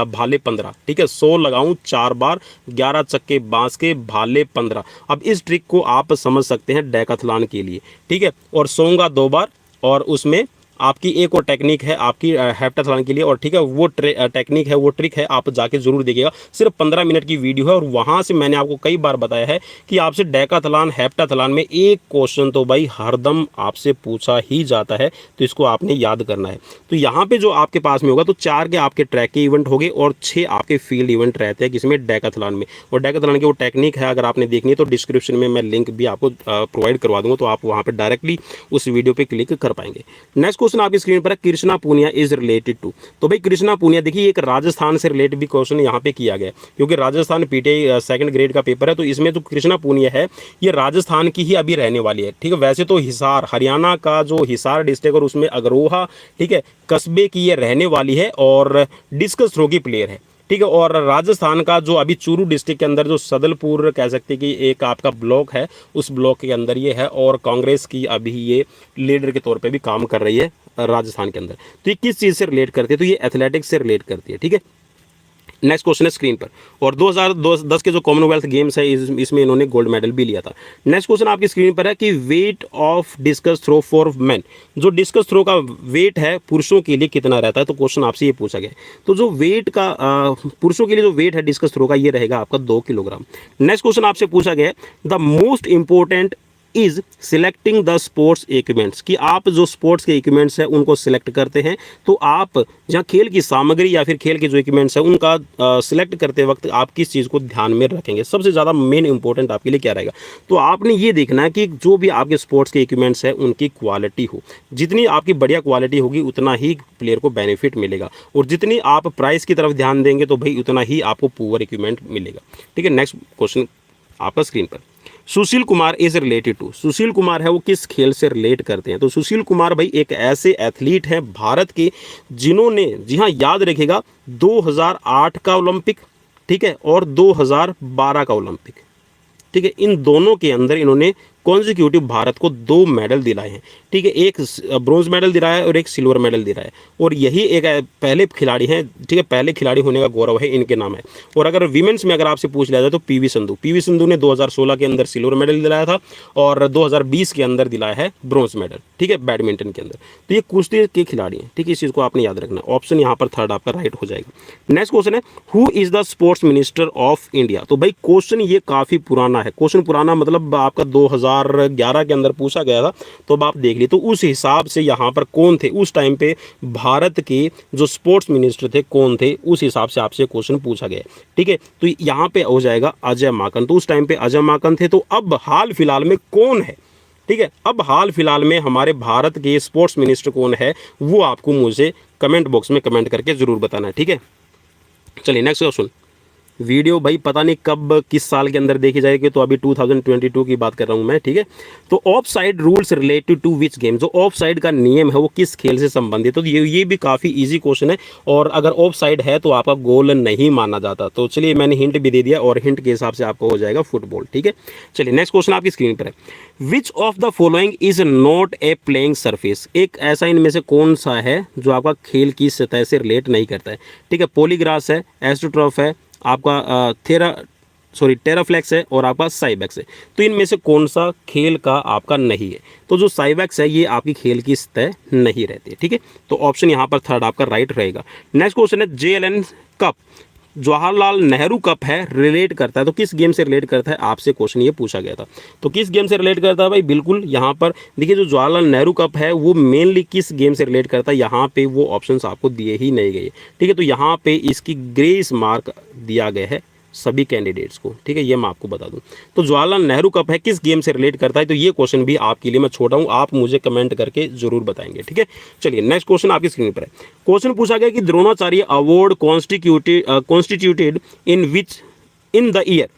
भाले 15। ठीक है, 100 लगाऊं 4 बार 11 चक्के बांस के भाले 15। अब इस ट्रिक को आप समझ सकते हैं डेकाथलॉन के लिए। ठीक है, और सोऊंगा 2 बार, और उसमें आपकी एक और टेक्निक है आपकी हेप्टाथलॉन के लिए। और ठीक है, वो टेक्निक है, वो ट्रिक है, आप जाके जरूर देखिएगा। सिर्फ 15 मिनट की वीडियो है और वहाँ से मैंने आपको कई बार बताया है कि आपसे डेकाथलॉन हेप्टाथलॉन में एक क्वेश्चन तो भाई हरदम आपसे पूछा ही जाता है, तो इसको आपने याद करना है। तो यहाँ पे जो आपके पास में होगा तो 4 के आपके ट्रैक के इवेंट हो गए और 6 आपके फील्ड इवेंट रहते हैं किसमें, डेकाथलॉन में। और डेकाथलॉन की वो टेक्निक है, अगर आपने देखनी है तो डिस्क्रिप्शन में मैं लिंक भी आपको प्रोवाइड करवा दूंगा, तो आप वहाँ पर डायरेक्टली उस वीडियो पर क्लिक कर पाएंगे। नेक्स्ट क्वेश्चन आपकी स्क्रीन पर है Krishna Poonia is related to. तो भाई कृष्णा पूनिया देखिए एक राजस्थान से रिलेटेड भी क्वेश्चन यहाँ पे किया गया है, क्योंकि राजस्थान पीटीआई सेकंड ग्रेड का पेपर है। तो इसमें जो कृष्णा पूनिया है ये राजस्थान की ही अभी रहने वाली है। ठीक है, वैसे तो हिसार हरियाणा का जो हिसार डिस्ट्रिक्ट और उसमें अग्रोहा, ठीक है, कस्बे की ये रहने वाली है और डिस्कस थ्रो की प्लेयर है। ठीक है, और राजस्थान का जो अभी चूरू डिस्ट्रिक्ट के अंदर जो सदलपुर कह सकते हैं कि एक आपका ब्लॉक है, उस ब्लॉक के अंदर ये है और कांग्रेस की अभी ये लीडर के तौर पे भी काम कर रही है राजस्थान के अंदर। तो ये किस चीज़ से रिलेट करती है, तो ये एथलेटिक्स से रिलेट करती है। ठीक है, नेक्स्ट क्वेश्चन है स्क्रीन पर। और 2010 के जो कॉमनवेल्थ गेम्स है इसमें इन्होंने गोल्ड मेडल भी लिया था। नेक्स्ट क्वेश्चन आपकी स्क्रीन पर है कि weight of discus throw for men, जो डिस्कस थ्रो का वेट है पुरुषों के लिए कितना रहता है। तो क्वेश्चन आपसे ये पूछा गया है। तो जो वेट का पुरुषों के लिए जो वेट है डिस्कस थ्रो का ये रहेगा आपका 2 किलोग्राम। नेक्स्ट क्वेश्चन आपसे पूछा गया है the most important is selecting the sports equipments, कि आप जो स्पोर्ट्स के इक्विपमेंट्स हैं उनको सिलेक्ट करते हैं। तो आप जहाँ खेल की सामग्री या फिर खेल के जो इक्विपमेंट्स हैं उनका सिलेक्ट करते वक्त आप किस चीज़ को ध्यान में रखेंगे, सबसे ज़्यादा मेन इंपॉर्टेंट आपके लिए क्या रहेगा। तो आपने ये देखना है कि जो भी आपके स्पोर्ट्स के इक्विपमेंट्स हैं उनकी क्वालिटी हो। जितनी आपकी बढ़िया क्वालिटी होगी उतना ही प्लेयर को बेनिफिट मिलेगा, और जितनी आप प्राइस की तरफ ध्यान देंगे तो भाई उतना ही आपको पुअर इक्विपमेंट मिलेगा। ठीक है, नेक्स्ट क्वेश्चन आपका स्क्रीन पर। Sushil Kumar is related to, Sushil Kumar है वो किस खेल से रिलेट करते हैं। तो सुशील कुमार भाई एक ऐसे एथलीट हैं भारत के जिन्होंने, जी हाँ याद रखिएगा, 2008 का ओलंपिक, ठीक है, और 2012 का ओलंपिक, ठीक है, इन दोनों के अंदर इन्होंने कॉन्जिक्यूटिव भारत को 2 मेडल दिलाए हैं। ठीक है, एक ब्रॉन्ज मेडल दिलाया है और एक सिल्वर मेडल दिलाया है, और यही एक पहले खिलाड़ी हैं। ठीक है, पहले खिलाड़ी होने का गौरव है इनके नाम है। और अगर विमेंस में अगर आपसे पूछ लिया जाए तो पीवी संधू ने 2016 के अंदर सिल्वर मेडल दिलाया था और 2020 के अंदर दिलाया है ब्रॉन्ज मेडल। ठीक है, बैडमिंटन के अंदर। तो ये कुश्ती के खिलाड़ी हैं। ठीक है, इस चीज़ को आपने याद रखना। ऑप्शन यहाँ पर 3rd आपका राइट हो जाएगा। नेक्स्ट क्वेश्चन है who is the sports minister of India. तो भाई क्वेश्चन ये काफ़ी पुराना है। क्वेश्चन पुराना मतलब आपका 2011 के अंदर पूछा गया था, तो अब आप देख लीजिए। तो उस हिसाब से यहाँ पर कौन थे उस टाइम पे भारत के जो स्पोर्ट्स मिनिस्टर थे कौन थे, उस हिसाब से आपसे क्वेश्चन पूछा गया है। ठीक है, तो यहाँ पे हो जाएगा अजय माकन। तो उस टाइम पे अजय माकन थे। तो अब हाल फिलहाल में कौन है, ठीक है, अब हाल फिलहाल में हमारे भारत के स्पोर्ट्स मिनिस्टर कौन है वो आपको मुझे कमेंट बॉक्स में कमेंट करके जरूर बताना है। ठीक है, चलिए नेक्स्ट क्वेश्चन। वीडियो भाई पता नहीं कब किस साल के अंदर देखी जाएगी, तो अभी 2022 की बात कर रहा हूँ मैं। ठीक है, तो offside rules related to which game, जो ऑफ साइड का नियम है वो किस खेल से संबंधित। तो ये भी काफ़ी इजी क्वेश्चन है, और अगर ऑफ साइड है तो आपका गोल नहीं माना जाता। तो चलिए मैंने हिंट भी दे दिया, और हिंट के हिसाब से आपको हो जाएगा फुटबॉल। ठीक है, चलिए नेक्स्ट क्वेश्चन आपकी स्क्रीन पर है which of the following is not A playing surface. एक ऐसा इनमें से कौन सा है जो आपका खेल की सतह से रिलेट नहीं करता है। ठीक है, पॉलीग्रास है, एस्ट्रोटर्फ है, आपका टेराफ्लेक्स है, और आपका साइबैक्स है। तो इनमें से कौन सा खेल का आपका नहीं है। तो जो साइबैक्स है ये आपकी खेल की सतह नहीं रहती है। ठीक है, तो ऑप्शन यहाँ पर 3rd आपका राइट रहेगा। नेक्स्ट क्वेश्चन है JLN cup Jawaharlal Nehru cup है रिलेट करता है, तो किस गेम से रिलेट करता है आपसे क्वेश्चन ये पूछा गया था। तो किस गेम से रिलेट करता है भाई, बिल्कुल यहाँ पर देखिए जो जवाहरलाल नेहरू कप है वो मेनली किस गेम से रिलेट करता है, यहाँ पे वो ऑप्शंस आपको दिए ही नहीं गए। ठीक है, तो यहाँ पे इसकी ग्रेस मार्क दिया गया है सभी कैंडिडेट्स को। ठीक है, ये मैं आपको बता दूं। तो जवाहरलाल नेहरू कप है किस गेम से रिलेट करता है, तो ये क्वेश्चन भी आपके लिए मैं छोड़ा हूं, आप मुझे कमेंट करके जरूर बताएंगे। ठीक है, चलिए नेक्स्ट क्वेश्चन आपकी स्क्रीन पर है। क्वेश्चन पूछा गया कि Dronacharya award constituted in which in the year.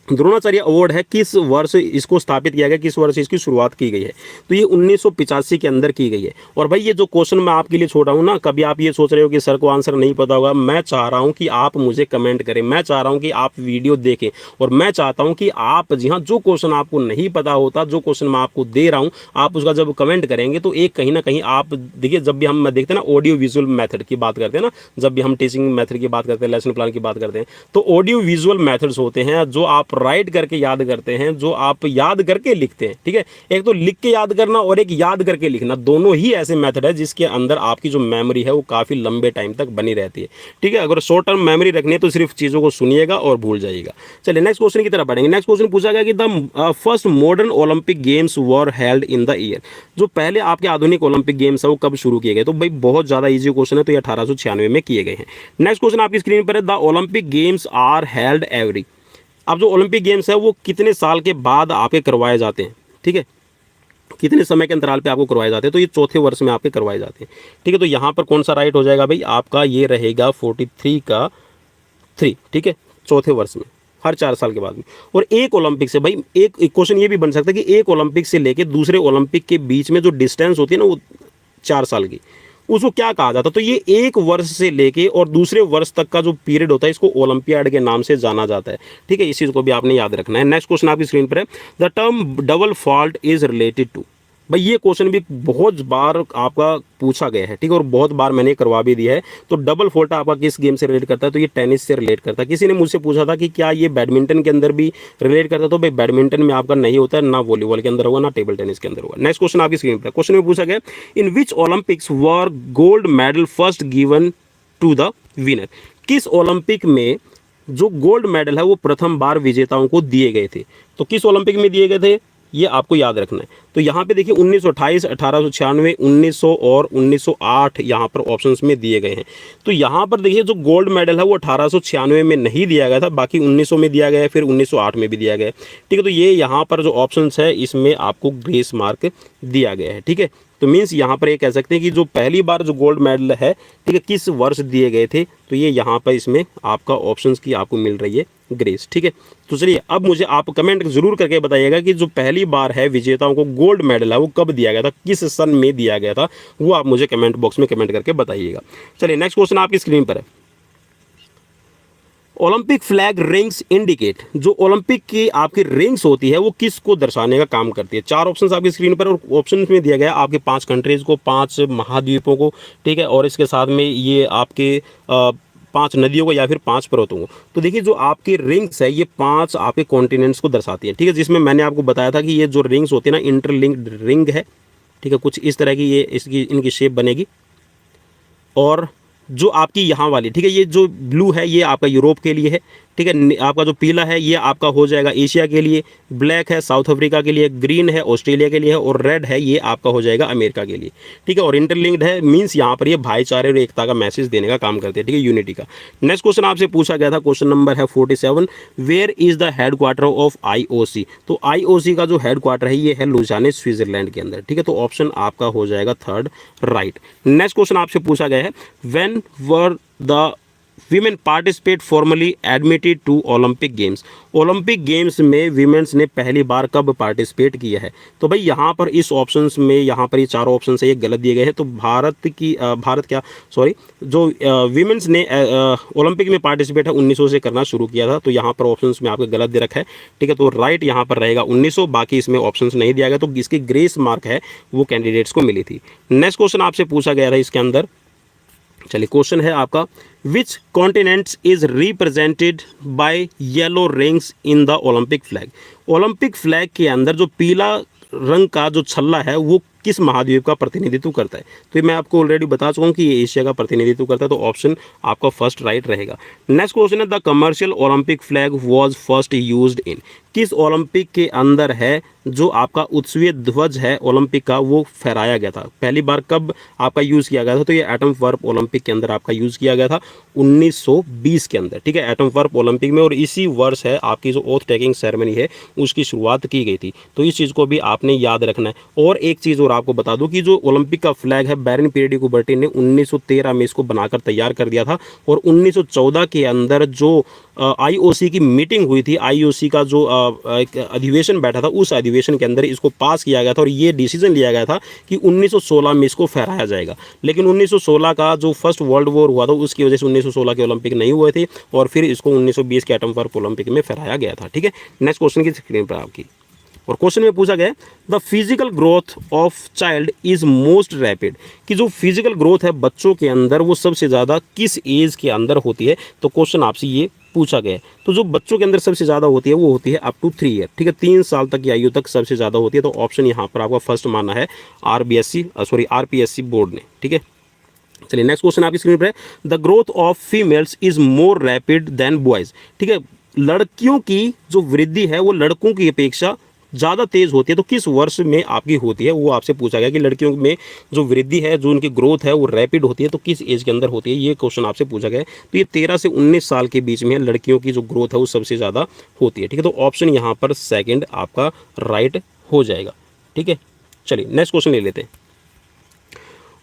Dronacharya award है किस वर्ष इसको स्थापित किया गया, किस वर्ष इसकी शुरुआत की गई है, तो ये 1985 के अंदर की गई है। और भाई ये जो क्वेश्चन मैं आपके लिए छोड़ रहा हूँ ना, कभी आप ये सोच रहे हो कि सर को आंसर नहीं पता होगा, मैं चाह रहा हूँ कि आप मुझे कमेंट करें, मैं चाह रहा हूँ कि आप वीडियो देखें, और मैं चाहता हूँ कि आप जी हाँ जो क्वेश्चन आपको नहीं पता होता, जो क्वेश्चन मैं आपको दे रहा हूँ, आप उसका जब कमेंट करेंगे तो एक कहीं ना कहीं आप देखिए, जब भी हम देखते हैं ना ऑडियो विजुअल मेथड की बात करते हैं ना, जब भी हम टीचिंग मेथड की बात करते हैं, लेसन प्लान की बात करते हैं, तो ऑडियो विजुअल मेथड्स होते हैं जो आप राइट करके याद करते हैं, जो आप याद करके लिखते हैं। ठीक है, एक तो लिख के याद करना और एक याद करके लिखना, दोनों ही ऐसे मेथड है जिसके अंदर आपकी जो मेमोरी है वो काफी लंबे टाइम तक बनी रहती है। ठीक है, अगर शॉर्ट टर्म मेमोरी रखनी है तो सिर्फ चीजों को सुनिएगा और भूल जाइएगा। चलिए नेक्स्ट क्वेश्चन की तरफ बढ़ेंगे। नेक्स्ट क्वेश्चन पूछा गया कि the first modern Olympic games were held in the year. जो पहले आपके आधुनिक ओलंपिक गेम्स है वो कब शुरू किए गए, तो भाई बहुत ज्यादा इजी क्वेश्चन है, तो ये 1896 में किए गए हैं। नेक्स्ट क्वेश्चन आपकी स्क्रीन पर है, the Olympic games are held every. अब जो ओलंपिक गेम्स है वो कितने साल के बाद आपके करवाए जाते हैं, ठीक है, कितने समय के अंतराल पे आपको करवाए जाते हैं, तो ये चौथे वर्ष में आपके करवाए जाते हैं। ठीक है, तो यहाँ पर कौन सा राइट हो जाएगा भाई, आपका ये रहेगा 43 का 3। ठीक है, चौथे वर्ष में, हर 4 साल के बाद में। और एक ओलंपिक से भाई एक क्वेश्चन ये भी बन सकता है कि एक ओलंपिक से लेके दूसरे ओलंपिक के बीच में जो डिस्टेंस होती है ना वो 4 साल की, उसको क्या कहा जाता है, तो ये एक वर्ष से लेके और दूसरे वर्ष तक का जो पीरियड होता है इसको ओलंपियाड के नाम से जाना जाता है। ठीक है, इस चीज को भी आपने याद रखना है। नेक्स्ट क्वेश्चन आपकी स्क्रीन पर है, the term double fault is related to. भाई ये क्वेश्चन भी बहुत बार आपका पूछा गया है। ठीक है, और बहुत बार मैंने करवा भी दिया है। तो डबल फॉल्ट आपका किस गेम से रिलेट करता है, तो ये टेनिस से रिलेट करता है। किसी ने मुझसे पूछा था कि क्या ये बैडमिंटन के अंदर भी रिलेट करता है, तो भाई बैडमिंटन में आपका नहीं होता है, ना वॉलीबॉल के अंदर होगा, ना टेबल टेनिस के अंदर होगा। नेक्स्ट क्वेश्चन आपकी स्क्रीन पर, क्वेश्चन में पूछा गया in which Olympics were gold medal first given to the winner. किस ओलंपिक में जो गोल्ड मेडल है वो प्रथम बार विजेताओं को दिए गए थे, तो किस ओलंपिक में दिए गए थे ये आपको याद रखना है। तो यहाँ पे देखिए 1928, 1896, 1900 और 1908 यहाँ पर ऑप्शंस में दिए गए हैं। तो यहाँ पर देखिए जो गोल्ड मेडल है वो 1896 में नहीं दिया गया था, बाकी 1900 में दिया गया है, फिर 1908 में भी दिया गया है। ठीक है, तो ये यहाँ पर जो ऑप्शंस है इसमें आपको ग्रेस मार्क दिया गया है। ठीक है, तो मीन्स यहाँ पर ये कह सकते हैं कि जो पहली बार जो गोल्ड मेडल है, ठीक है, किस वर्ष दिए गए थे, तो ये यहाँ पर इसमें आपका ऑप्शंस की आपको मिल रही है ग्रेस। ठीक है, तो चलिए अब मुझे आप कमेंट जरूर करके बताइएगा कि जो पहली बार है विजेताओं को गोल्ड मेडल है वो कब दिया गया था, किस सन में दिया गया था, वो आप मुझे कमेंट बॉक्स में कमेंट करके बताइएगा। चलिए नेक्स्ट क्वेश्चन आपकी स्क्रीन पर है, ओलंपिक फ्लैग रिंग्स इंडिकेट। जो ओलंपिक की आपकी रिंग्स होती है वो किस को दर्शाने का काम करती है। 4 ऑप्शंस आपकी स्क्रीन पर, और ऑप्शन में दिया गया आपके 5 कंट्रीज को, 5 महाद्वीपों को। ठीक है, और इसके साथ में ये आपके 5 नदियों को या फिर 5 पर्वतों को। तो देखिए जो आपकी रिंग्स है ये 5 आपके कॉन्टिनेंट्स को दर्शाती है। ठीक है, जिसमें मैंने आपको बताया था कि ये जो रिंग्स होती है ना इंटरलिंक्ड रिंग है। ठीक है, कुछ इस तरह की ये इसकी इनकी शेप बनेगी। और जो आपकी यहाँ वाली, ठीक है, ये जो ब्लू है ये आपका यूरोप के लिए है। ठीक है, आपका जो पीला है ये आपका हो जाएगा एशिया के लिए, ब्लैक है साउथ अफ्रीका के लिए, ग्रीन है ऑस्ट्रेलिया के लिए है, और रेड है ये आपका हो जाएगा अमेरिका के लिए। ठीक है, और इंटरलिंक्ड है मींस यहाँ पर ये भाईचारे और एकता का मैसेज देने का काम करते हैं। ठीक है, यूनिटी का। नेक्स्ट क्वेश्चन आपसे पूछा गया था, क्वेश्चन नंबर है 47, where is the headquarter of IOC। तो IOC का जो हेडक्वार्टर है ये है लुजियाना स्विट्जरलैंड के अंदर। ठीक है, तो ऑप्शन आपका हो जाएगा 3rd राइट। नेक्स्ट क्वेश्चन आपसे पूछा गया है, when were the women participate formally admitted to Olympic games. Olympic games में वीमेंस ने पहली बार कब पार्टिसिपेट किया है। तो भाई यहाँ पर इस ऑप्शंस में यहाँ पर ये 4 ऑप्शन है ये गलत दिए गए हैं। तो जो वीमेंस ने ओलंपिक में पार्टिसिपेट है 1900 से करना शुरू किया था। तो यहाँ पर ऑप्शंस में आपको गलत दे रखा है। ठीक है, तो राइट यहाँ पर रहेगा 1900, बाकी इसमें ऑप्शंस नहीं दिया गया। तो इसकी ग्रेस मार्क है वो कैंडिडेट्स को मिली थी। नेक्स्ट क्वेश्चन आपसे पूछा गया था इसके अंदर, चलिए क्वेश्चन है आपका, which continents is represented by yellow rings in the Olympic flag. Olympic flag के अंदर जो पीला रंग का जो छल्ला है वो किस महाद्वीप का प्रतिनिधित्व करता है? तो ये मैं आपको ऑलरेडी बता चुका हूँ कि ये एशिया का प्रतिनिधित्व करता है, तो ऑप्शन आपका फर्स्ट राइट रहेगा। नेक्स्ट क्वेश्चन है the commercial Olympic flag was first used in, किस ओलंपिक के अंदर है जो आपका उत्सवीय ध्वज है ओलंपिक का वो फहराया गया था? पहली बार कब आपका यूज़ किया गया था? तो ये एटम वर्प ओलंपिक के अंदर आपका यूज़ किया गया था 1920 के अंदर, ठीक है, एटम वर्प ओलंपिक में। और इसी वर्ष है आपकी जो ओथ टेकिंग सेरेमनी है उसकी शुरुआत की गई थी, तो इस चीज़ को भी आपने याद रखना है। और एक चीज़ और आपको बता दूं कि जो ओलंपिक का फ्लैग है बैरन पीडी कुबर्टी ने 1913 में इसको बनाकर तैयार कर दिया था, और 1914 के अंदर जो आईओसी की मीटिंग हुई थी, आईओसी का जो एक अधिवेशन बैठा था, उस अधिवेशन के अंदर इसको पास किया गया था और ये डिसीजन लिया गया था कि 1916 में इसको फहराया जाएगा। लेकिन 1916 का जो फर्स्ट वर्ल्ड वॉर हुआ था उसकी वजह से 1916 के ओलंपिक नहीं हुए थे और फिर इसको 1920 के एटम वर्प ओलंपिक में फहराया गया था, ठीक है। नेक्स्ट क्वेश्चन की स्क्रीन पर आपकी, और क्वेश्चन में पूछा गया the physical growth of child is most rapid, कि जो फिजिकल ग्रोथ है बच्चों के अंदर वो सबसे ज़्यादा किस एज के अंदर होती है? तो क्वेश्चन आपसे ये पूछा गया है। तो जो बच्चों के अंदर सबसे ज़्यादा होती है वो होती है अप टू 3 ईयर, ठीक है, 3 साल तक की आयु तक सबसे ज़्यादा होती है। तो ऑप्शन यहाँ पर आपका फर्स्ट माना है आरपीएससी बोर्ड ने, ठीक है। चलिए नेक्स्ट क्वेश्चन आपकी स्क्रीन पर है the growth of females is more rapid then boys, ठीक है, लड़कियों की जो वृद्धि है वो लड़कों की अपेक्षा ज़्यादा तेज़ होती है, तो किस वर्ष में आपकी होती है? वो आपसे पूछा गया कि लड़कियों में जो वृद्धि है, जो उनकी ग्रोथ है वो रैपिड होती है, तो किस एज के अंदर होती है? ये क्वेश्चन आपसे पूछा गया है। तो ये 13 से 19 साल के बीच में लड़कियों की जो ग्रोथ है वो सबसे ज़्यादा होती है, ठीक है। तो ऑप्शन यहाँ पर सेकेंड आपका राइट हो जाएगा, ठीक है। चलिए नेक्स्ट क्वेश्चन ले लेते हैं।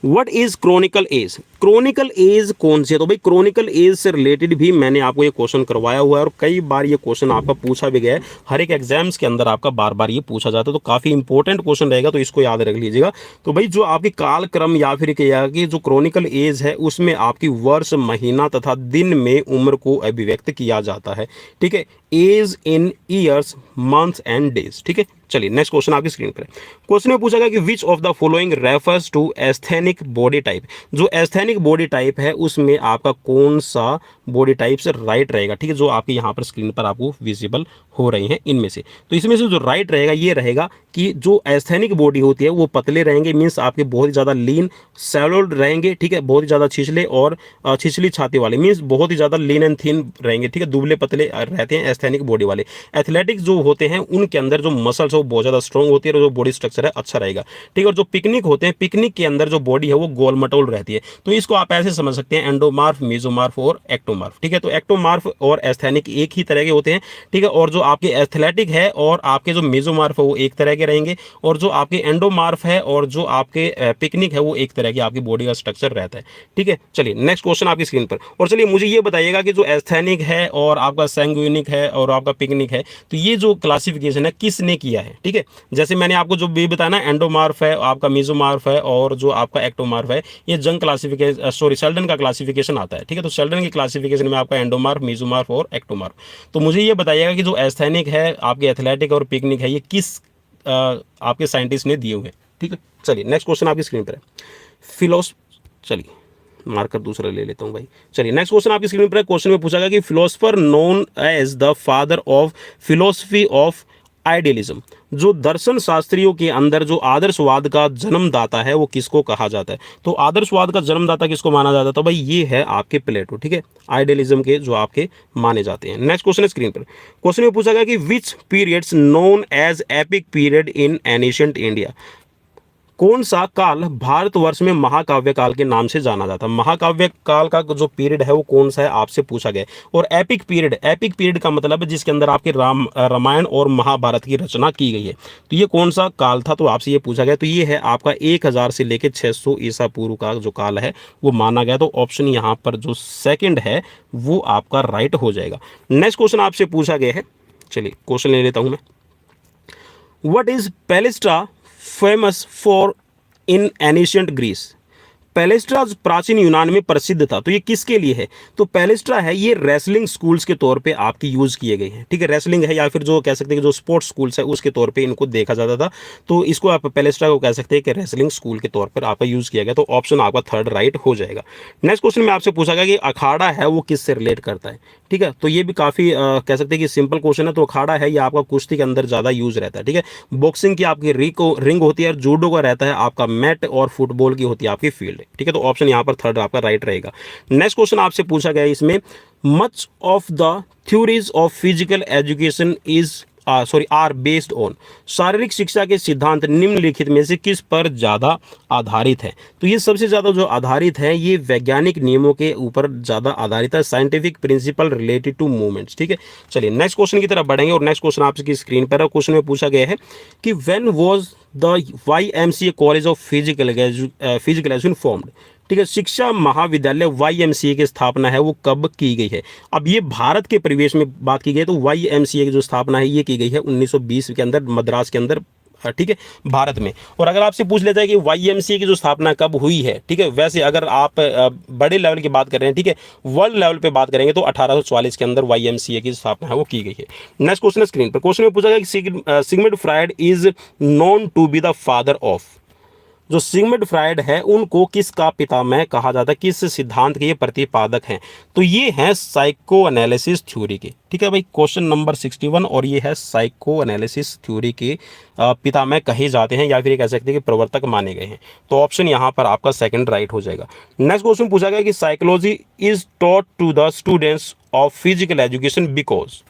What is chronical age, chronical age कौन सी है? तो भाई क्रोनिकल एज से रिलेटेड भी मैंने आपको ये क्वेश्चन करवाया हुआ है और कई बार ये क्वेश्चन आपका पूछा भी गया है, हर एक एग्जाम्स के अंदर आपका बार बार ये पूछा जाता है, तो काफ़ी इंपॉर्टेंट क्वेश्चन रहेगा, तो इसको याद रख लीजिएगा। तो भाई जो आपकी कालक्रम या फिर कहिएगा कि जो क्रोनिकल एज है उसमें आपकी वर्ष, महीना तथा दिन में उम्र को अभिव्यक्त किया जाता है, ठीक है, age in years, months and days, ठीक है। चलिए नेक्स्ट क्वेश्चन आपकी स्क्रीन पर है। क्वेश्चन में पूछा गया कि which of the following refers to asthenic body type, जो एस्थेनिक बॉडी टाइप है उसमें आपका कौन सा बॉडी टाइप से राइट रहेगा, ठीक है, जो आपके यहाँ पर स्क्रीन पर आपको विजिबल हो रही हैं इनमें से। तो इसमें से जो राइट रहेगा ये रहेगा कि जो एस्थेनिक बॉडी होती है वो पतले रहेंगे, मीन्स आपके बहुत ही ज़्यादा लीन सैलोड रहेंगे, ठीक है, बहुत ही ज़्यादा छिछले और छिछली छाती वाले, मीन्स बहुत ही ज़्यादा लीन एंड थिन रहेंगे, ठीक है, दुबले पतले रहते हैं एस्थेनिक बॉडी वाले। एथलेटिक्स जो होते हैं उनके अंदर जो मसल्स है वो बहुत ज़्यादा स्ट्रॉन्ग होती है और जो बॉडी स्ट्रक्चर है अच्छा रहेगा, ठीक है। और जो पिकनिक होते हैं, पिकनिक के अंदर जो बॉडी है वो गोल मटोल रहती है। तो इसको आप ऐसे समझ सकते हैं एंडोमार्फ, मेसोमार्फ और एक्टोमार्फ, ठीक है। तो एक्टोमार्फ और एस्थेनिक एक ही तरह के होते हैं, ठीक है, और जो आपके एथलेटिक है और आपके जो मेसोमार्फ है वो एक तरह के रहेंगे, और जो आपके एंडोमार्फ है और जो आपके पिकनिक है वो एक तरह की आपकी बॉडी का स्ट्रक्चर रहता है, ठीक है। चलिए नेक्स्ट क्वेश्चन आपकी स्क्रीन पर, और चलिए मुझे ये बताइएगा कि जो एस्थेनिक है और आपका सैंग्विनिक है और आपका पिकनिक है, तो ये जो क्लासिफिकेशन है किसने किया है, ठीक है। जैसे मैंने आपको जो भी बताया ना, एंडोमार्फ है, आपका मेसोमार्फ है और जो आपका एक्टोमार्फ है, ये जंग क्लासिफिकेशन शेल्डन का क्लासिफिकेशन आता है, ठीक है। तो शेल्डन की क्लासिफिकेशन में आपका एंडोमार्फ, मेसोमार्फ और एक्टोमार्फ। तो मुझे ये बताइएगा कि जो एस्थेनिक है, आपके एथलेटिक और पिकनिक है, ये किस आपके साइंटिस्ट ने दिए हुए हैं, ठीक है। चलिए नेक्स्ट क्वेश्चन आपकी स्क्रीन पर है। चलिए मार्कर दूसरा ले लेता हूं भाई। चलिए नेक्स्ट क्वेश्चन आपकी स्क्रीन पर है। क्वेश्चन में पूछा गया कि philosopher known as the father of philosophy of idealism, जो दर्शन शास्त्रियों के अंदर जो आदर्शवाद का जन्मदाता है वो किसको कहा जाता है? तो आदर्शवाद का जन्मदाता किसको माना जाता है? तो भाई ये है आपके प्लेटो, ठीक है, आइडियलिज्म के जो आपके माने जाते हैं। नेक्स्ट क्वेश्चन है स्क्रीन पर। क्वेश्चन में पूछा गया कि which periods known as epic period in ancient India, कौन सा काल भारतवर्ष में महाकाव्य काल के नाम से जाना जाता है? महाकाव्य काल का जो पीरियड है वो कौन सा है आपसे पूछा गया। और एपिक पीरियड का मतलब है जिसके अंदर आपके रामायण और महाभारत की रचना की गई है। तो ये कौन सा काल था, तो आपसे ये पूछा गया। तो ये है आपका 1000 से लेकर 600 ईसा पूर्व का जो काल है वो माना गया। तो ऑप्शन यहाँ पर जो सेकेंड है वो आपका राइट हो जाएगा। नेक्स्ट क्वेश्चन आपसे पूछा गया है, चलिए क्वेश्चन ले लेता हूँ मैं। What is palaestra famous for in ancient Greece, palaestra प्राचीन यूनान में प्रसिद्ध था, तो ये किसके लिए है? तो पैलेस्ट्रा है ये रेसलिंग स्कूल्स के तौर पे आपकी यूज किए गए हैं, ठीक है। रेसलिंग है या फिर जो कह सकते हैं कि जो स्पोर्ट्स स्कूल्स है उसके तौर पे इनको देखा जाता था, तो इसको आप पैलेस्ट्रा को कह सकते हैं कि रेसलिंग स्कूल के तौर पर आपका यूज किया गया। तो ऑप्शन आपका थर्ड राइट हो जाएगा। नेक्स्ट क्वेश्चन में आपसे पूछा गया कि अखाड़ा है वो किससे रिलेट करता है, ठीक है। तो ये भी काफी कह सकते हैं कि सिंपल क्वेश्चन है। तो अखाड़ा है ये आपका कुश्ती के अंदर ज्यादा यूज रहता है, ठीक है। बॉक्सिंग की आपकी रिंग होती है और जूडो का रहता है आपका मैट, और फुटबॉल की होती है आपकी फील्ड, ठीक है। तो ऑप्शन यहाँ पर थर्ड आपका राइट रहेगा। नेक्स्ट क्वेश्चन आपसे पूछा गया इसमें, much of the theories of physical education is are based on, शारीरिक शिक्षा के सिद्धांत निम्नलिखित में से किस पर ज़्यादा आधारित है? तो ये सबसे ज़्यादा जो आधारित है ये वैज्ञानिक नियमों के ऊपर ज़्यादा आधारित है, scientific principle related to movements, ठीक है। चलिए नेक्स्ट क्वेश्चन की तरफ बढ़ेंगे, और नेक्स्ट क्वेश्चन आपकी स्क्रीन पर है। क्वेश्चन में पूछा गया है कि when was the YMCA college of physical education formed, ठीक है। शिक्षा महाविद्यालय YMCA की स्थापना है वो कब की गई है? अब ये भारत के परिवेश में बात की गई है, तो YMCA की जो स्थापना है ये की गई है 1920 के अंदर मद्रास के अंदर, ठीक है, भारत में। और अगर आपसे पूछ लेता है कि YMCA की जो स्थापना कब हुई है, ठीक है, वैसे अगर आप बड़े लेवल की बात कर रहे हैं, ठीक है, वर्ल्ड लेवल पे बात करेंगे तो 1844 के अंदर YMCA की स्थापना है वो की गई है। नेक्स्ट क्वेश्चन है स्क्रीन पर। क्वेश्चन में पूछा गया कि Sigmund Freud is known to be the father of, जो सिगमंड फ्रायड है उनको किसका पितामह कहा जाता है, किस सिद्धांत के ये प्रतिपादक हैं? तो ये हैं साइको एनालिसिस थ्योरी के, ठीक है भाई। क्वेश्चन नंबर 61, और ये है साइको एनालिसिस थ्योरी के पितामह कहे जाते हैं, या फिर ये कह सकते हैं कि प्रवर्तक माने गए हैं। तो ऑप्शन यहाँ पर आपका सेकंड राइट हो जाएगा। नेक्स्ट क्वेश्चन पूछा गया कि psychology is taught to the students of physical education because,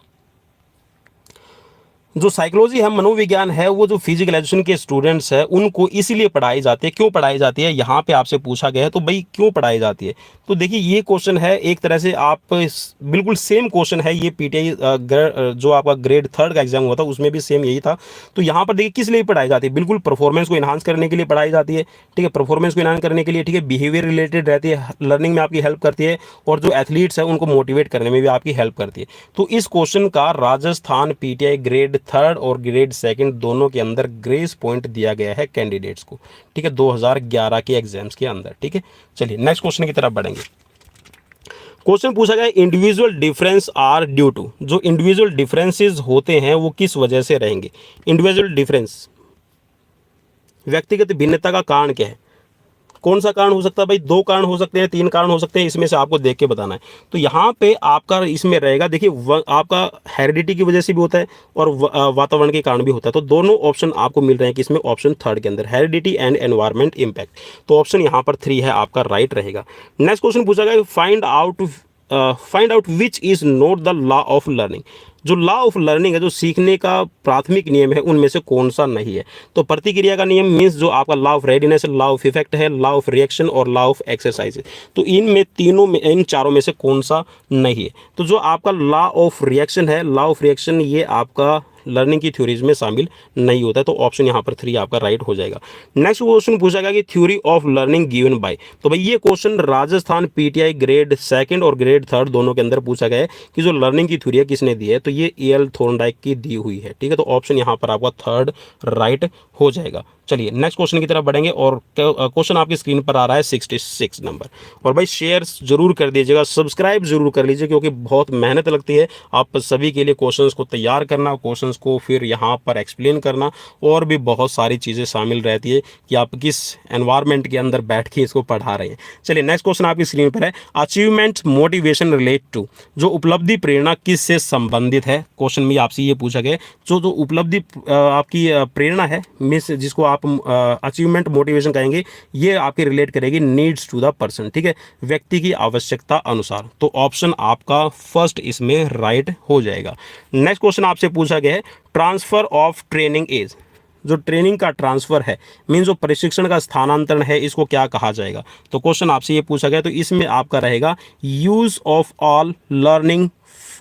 जो साइकोलॉजी है, मनोविज्ञान है, वो जो फिजिकल एजुकेशन के स्टूडेंट्स है उनको इसीलिए पढ़ाई जाती है। क्यों पढ़ाई जाती है यहाँ पे आपसे पूछा गया है, तो भाई क्यों पढ़ाई जाती है? तो देखिए ये क्वेश्चन है एक तरह से आप बिल्कुल सेम क्वेश्चन है ये PTI जो आपका ग्रेड 3 का एग्जाम हुआ था उसमें भी सेम यही था। तो यहाँ पर देखिए किस लिए पढ़ाई जाती है, बिल्कुल परफॉर्मेंस को इन्हांस करने के लिए पढ़ाई जाती है, ठीक है, परफॉर्मेंस को इन्हांस करने के लिए, ठीक है, बिहेवियर रिलेटेड रहती है, लर्निंग में आपकी हेल्प करती है, और जो एथलीट्स है उनको मोटिवेट करने में भी आपकी हेल्प करती है। तो इस क्वेश्चन का राजस्थान PTI ग्रेड 3 और ग्रेड 2 दोनों के अंदर ग्रेस पॉइंट दिया गया है कैंडिडेट्स को, ठीक है, 2011 के एग्जाम्स के अंदर, ठीक है। चलिए नेक्स्ट क्वेश्चन की तरफ बढ़ेंगे। क्वेश्चन पूछा गया individual difference are due to, जो इंडिविजुअल डिफरेंसेस होते हैं वो किस वजह से रहेंगे? इंडिविजुअल डिफरेंस, व्यक्तिगत भिन्नता का कारण क्या है? कौन सा कारण हो सकता है भाई? 2 कारण हो सकते हैं, 3 कारण हो सकते हैं, इसमें से आपको देख के बताना है। तो यहाँ पे आपका इसमें रहेगा, देखिए आपका हेरिडिटी की वजह से भी होता है और वातावरण के कारण भी होता है। तो दोनों ऑप्शन आपको मिल रहे हैं कि इसमें ऑप्शन थर्ड के अंदर, हेरिडिटी एंड एनवायरमेंट इम्पैक्ट। तो ऑप्शन यहाँ पर 3 है आपका राइट रहेगा। नेक्स्ट क्वेश्चन पूछा गया find out which is not the law of learning, जो लॉ ऑफ लर्निंग है, जो सीखने का प्राथमिक नियम है, उनमें से कौन सा नहीं है? तो प्रतिक्रिया का नियम मीन्स जो आपका law of readiness, law of effect है, लॉ ऑफ रिएक्शन और लॉ ऑफ एक्सरसाइज है। तो इन चारों में से कौन सा नहीं है? तो जो आपका लॉ ऑफ रिएक्शन है, लॉ ऑफ रिएक्शन ये आपका लर्निंग की थ्योरीज में शामिल नहीं होता है। तो ऑप्शन यहाँ पर 3 आपका राइट हो जाएगा। नेक्स्ट क्वेश्चन पूछा गया कि theory of learning given by, तो भाई ये क्वेश्चन राजस्थान PTI ग्रेड 2 और ग्रेड 3 दोनों के अंदर पूछा गया है कि जो लर्निंग की थ्योरी है किसने दी है? तो ये EL थॉर्नडाइक की दी हुई है, ठीक है। तो ऑप्शन यहाँ पर आपका थर्ड राइट हो जाएगा। चलिए नेक्स्ट क्वेश्चन की तरफ बढ़ेंगे, और क्वेश्चन आपकी स्क्रीन पर आ रहा है 66 नंबर। और भाई शेयर जरूर कर दीजिएगा, सब्सक्राइब जरूर कर लीजिए, क्योंकि बहुत मेहनत लगती है आप सभी के लिए क्वेश्चंस को तैयार करना, क्वेश्चंस को फिर यहाँ पर एक्सप्लेन करना, और भी बहुत सारी चीज़ें शामिल रहती है कि आप किस एनवायरनमेंट के अंदर बैठ के इसको पढ़ा रहे हैं। चलिए नेक्स्ट क्वेश्चन आपकी स्क्रीन पर है, अचीवमेंट मोटिवेशन रिलेट टू, जो उपलब्धि प्रेरणा किस से संबंधित है? क्वेश्चन में आपसे ये पूछा गया जो उपलब्धि आपकी प्रेरणा है, मिस जिसको आप अचीवमेंट मोटिवेशन कहेंगे, ये आपके रिलेट करेगी नीड्स टू द पर्सन, ठीक है, व्यक्ति की आवश्यकता अनुसार। तो ऑप्शन आपका फर्स्ट इसमें राइट हो जाएगा। नेक्स्ट क्वेश्चन आपसे पूछा गया है ट्रांसफर ऑफ ट्रेनिंग इज, जो ट्रेनिंग का ट्रांसफर है मीन जो प्रशिक्षण का स्थानांतरण है, इसको क्या कहा जाएगा? तो क्वेश्चन आपसे ये पूछा गया, तो इसमें आपका रहेगा use of all learning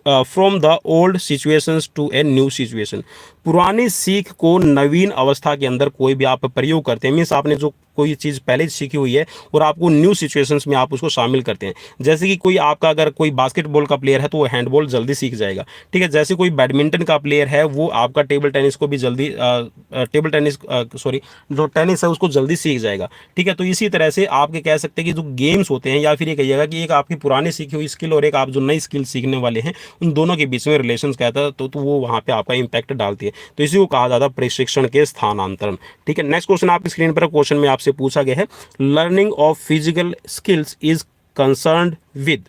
from the old situations to a new situation. पुरानी सीख को नवीन अवस्था के अंदर कोई भी आप प्रयोग करते हैं, मीन्स आपने जो कोई चीज़ पहले सीखी हुई है और आपको न्यू सिचुएशंस में आप उसको शामिल करते हैं। जैसे कि कोई आपका अगर कोई बास्केटबॉल का प्लेयर है तो वो हैंडबॉल जल्दी सीख जाएगा, ठीक है। जैसे कोई बैडमिंटन का प्लेयर है वो आपका टेबल टेनिस को भी जल्दी टेबल टेनिस सॉरी जो टेनिस है उसको जल्दी सीख जाएगा, ठीक है। तो इसी तरह से आपके कह सकते हैं कि जो गेम्स होते हैं, या फिर ये कहिएगा कि एक आपकी पुरानी सीखी हुई स्किल और एक आप जो नई स्किल सीखने वाले हैं, उन दोनों के बीच में रिलेशन कहता है तो वो वहाँ पे आपका इंपैक्ट डालती है। तो इसी को कहा जाता है प्रशिक्षण के स्थानांतरण, ठीक है। नेक्स्ट क्वेश्चन आपकी स्क्रीन पर क्वेश्चन में आपसे पूछा गया है, learning of physical skills is concerned with.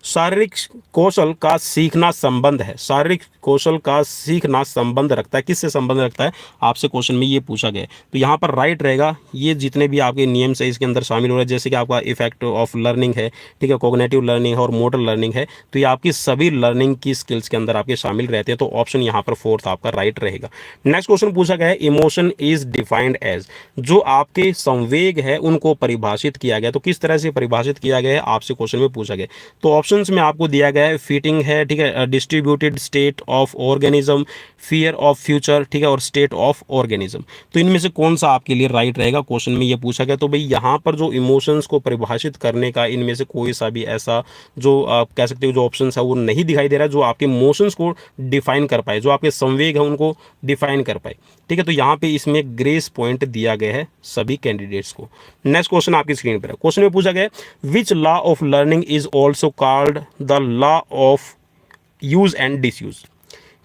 शारीरिक कौशल का सीखना संबंध है, शारीरिक कौशल का सीखना संबंध रखता है, किससे संबंध रखता है, आपसे क्वेश्चन में ये पूछा गया है। तो यहाँ पर राइट रहेगा, ये जितने भी आपके नियम से इसके अंदर शामिल हो रहे हैं, जैसे कि आपका इफेक्ट ऑफ लर्निंग है, ठीक है, कॉग्निटिव लर्निंग है और मोटर लर्निंग है, तो ये आपकी सभी लर्निंग की स्किल्स के अंदर आपके शामिल रहते हैं। तो ऑप्शन यहाँ पर फोर्थ आपका राइट रहेगा। नेक्स्ट क्वेश्चन पूछा गया है, इमोशन इज डिफाइंड एज। जो आपके संवेग है उनको परिभाषित किया गया, तो किस तरह से परिभाषित किया गया है आपसे क्वेश्चन में पूछा गया। तो ऑप्शंस में आपको दिया गया है, फीटिंग है, ठीक है, distributed state of organism, fear of future, ठीक है, और स्टेट ऑफ ऑर्गेनिज्म। तो इनमें से कौन सा आपके लिए राइट रहेगा, क्वेश्चन में ये पूछा गया। तो भाई यहाँ पर जो इमोशंस को परिभाषित करने का इनमें से कोई सा भी ऐसा जो आप कह सकते हो जो ऑप्शन है वो नहीं दिखाई दे रहा है जो आपके इमोशंस को डिफाइन कर पाए, जो आपके संवेग है उनको डिफाइन कर पाए, ठीक है। तो यहाँ पे इसमें ग्रेस पॉइंट दिया गया है सभी कैंडिडेट्स को। नेक्स्ट क्वेश्चन आपकी स्क्रीन पर है, क्वेश्चन में पूछा गया है, which law of learning is also called the law of use and disuse.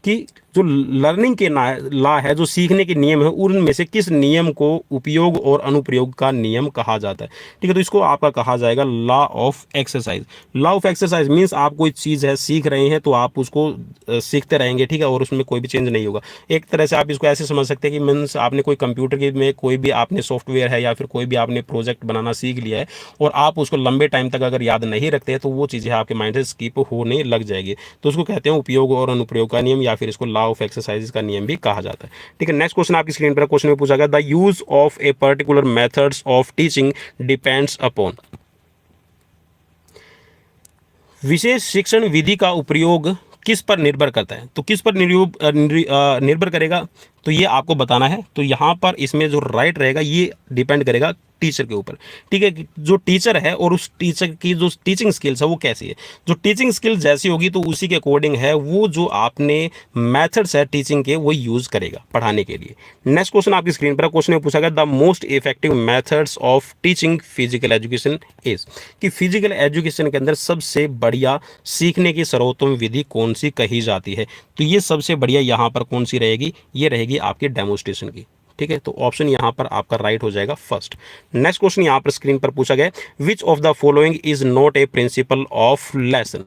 कि जो लर्निंग के लॉ है, जो सीखने के नियम है, उनमें से किस नियम को उपयोग और अनुप्रयोग का नियम कहा जाता है, ठीक है। तो इसको आपका कहा जाएगा law of exercise. Law of exercise means आप कोई चीज़ है सीख रहे हैं तो आप उसको सीखते रहेंगे, ठीक है, और उसमें कोई भी चेंज नहीं होगा। एक तरह से आप इसको ऐसे समझ सकते हैं कि मीन्स आपने कोई कंप्यूटर के में कोई भी आपने सॉफ्टवेयर है या फिर कोई भी आपने प्रोजेक्ट बनाना सीख लिया है और आप उसको लंबे टाइम तक अगर याद नहीं रखते हैं तो वो चीज़ें आपके माइंड से स्किप होने लग जाएगी। तो उसको कहते हैं उपयोग और अनुप्रयोग का नियम, या फिर इसको लॉ ऑफ एक्सरसाइज का नियम भी कहा जाता है, ठीक है। नेक्स्ट क्वेश्चन आपकी स्क्रीन पर क्वेश्चन में पूछा गया, the use of a particular methods of teaching depends upon. विशेष शिक्षण विधि का उपयोग किस पर निर्भर करता है। तो किस पर निर्भर करेगा, तो ये आपको बताना है। तो यहाँ पर इसमें जो राइट रहेगा ये डिपेंड करेगा टीचर के ऊपर, ठीक है। जो टीचर है और उस टीचर की जो टीचिंग स्किल्स है वो कैसी है। जो टीचिंग स्किल जैसी होगी तो उसी के अकॉर्डिंग है वो जो आपने मेथड्स है टीचिंग के वो यूज़ करेगा पढ़ाने के लिए। नेक्स्ट क्वेश्चन आपकी स्क्रीन पर क्वेश्चन में पूछा गया, the most effective methods of teaching physical education is. कि फिजिकल एजुकेशन के अंदर सबसे बढ़िया सीखने की सर्वोत्तम विधि कौन सी कही जाती है। तो ये सबसे बढ़िया यहाँ पर कौन सी रहेगी, ये रहेगी आपकी डेमोन्स्ट्रेशन की, ठीक है। तो ऑप्शन यहाँ पर आपका राइट हो जाएगा फर्स्ट। नेक्स्ट क्वेश्चन यहाँ पर स्क्रीन पर पूछा गया, which of the following is not A principle of lesson.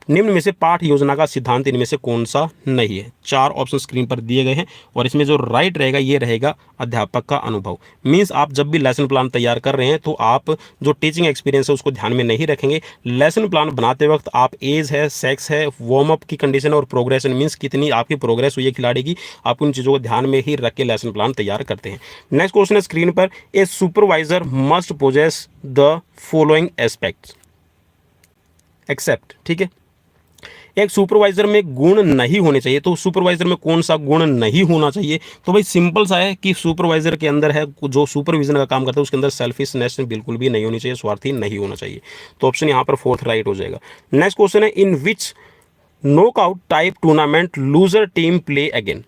निम्न में से पाठ योजना का सिद्धांत इनमें से कौन सा नहीं है। चार ऑप्शन स्क्रीन पर दिए गए हैं और इसमें जो राइट रहेगा ये रहेगा अध्यापक का अनुभव। मीन्स आप जब भी लेसन प्लान तैयार कर रहे हैं तो आप जो टीचिंग एक्सपीरियंस है उसको ध्यान में नहीं रखेंगे। लेसन प्लान बनाते वक्त आप एज है, सेक्स है, वार्म अप की कंडीशन और प्रोग्रेशन मीन्स कितनी आपकी प्रोग्रेस हुई है खिलाड़ी की, आप उन चीज़ों को ध्यान में ही रख के लेसन प्लान तैयार करते हैं। नेक्स्ट क्वेश्चन है स्क्रीन पर, a supervisor must possess the following aspects except, ठीक है। एक सुपरवाइजर में गुण नहीं होने चाहिए, तो सुपरवाइजर में कौन सा गुण नहीं होना चाहिए। तो भाई सिंपल सा है कि सुपरवाइजर के अंदर है जो सुपरविजन का काम करता है उसके अंदर सेल्फिशनेस बिल्कुल भी नहीं होनी चाहिए, स्वार्थी नहीं होना चाहिए। तो ऑप्शन यहाँ पर फोर्थ राइट हो जाएगा। नेक्स्ट क्वेश्चन है, in which knockout type tournament loser team play again.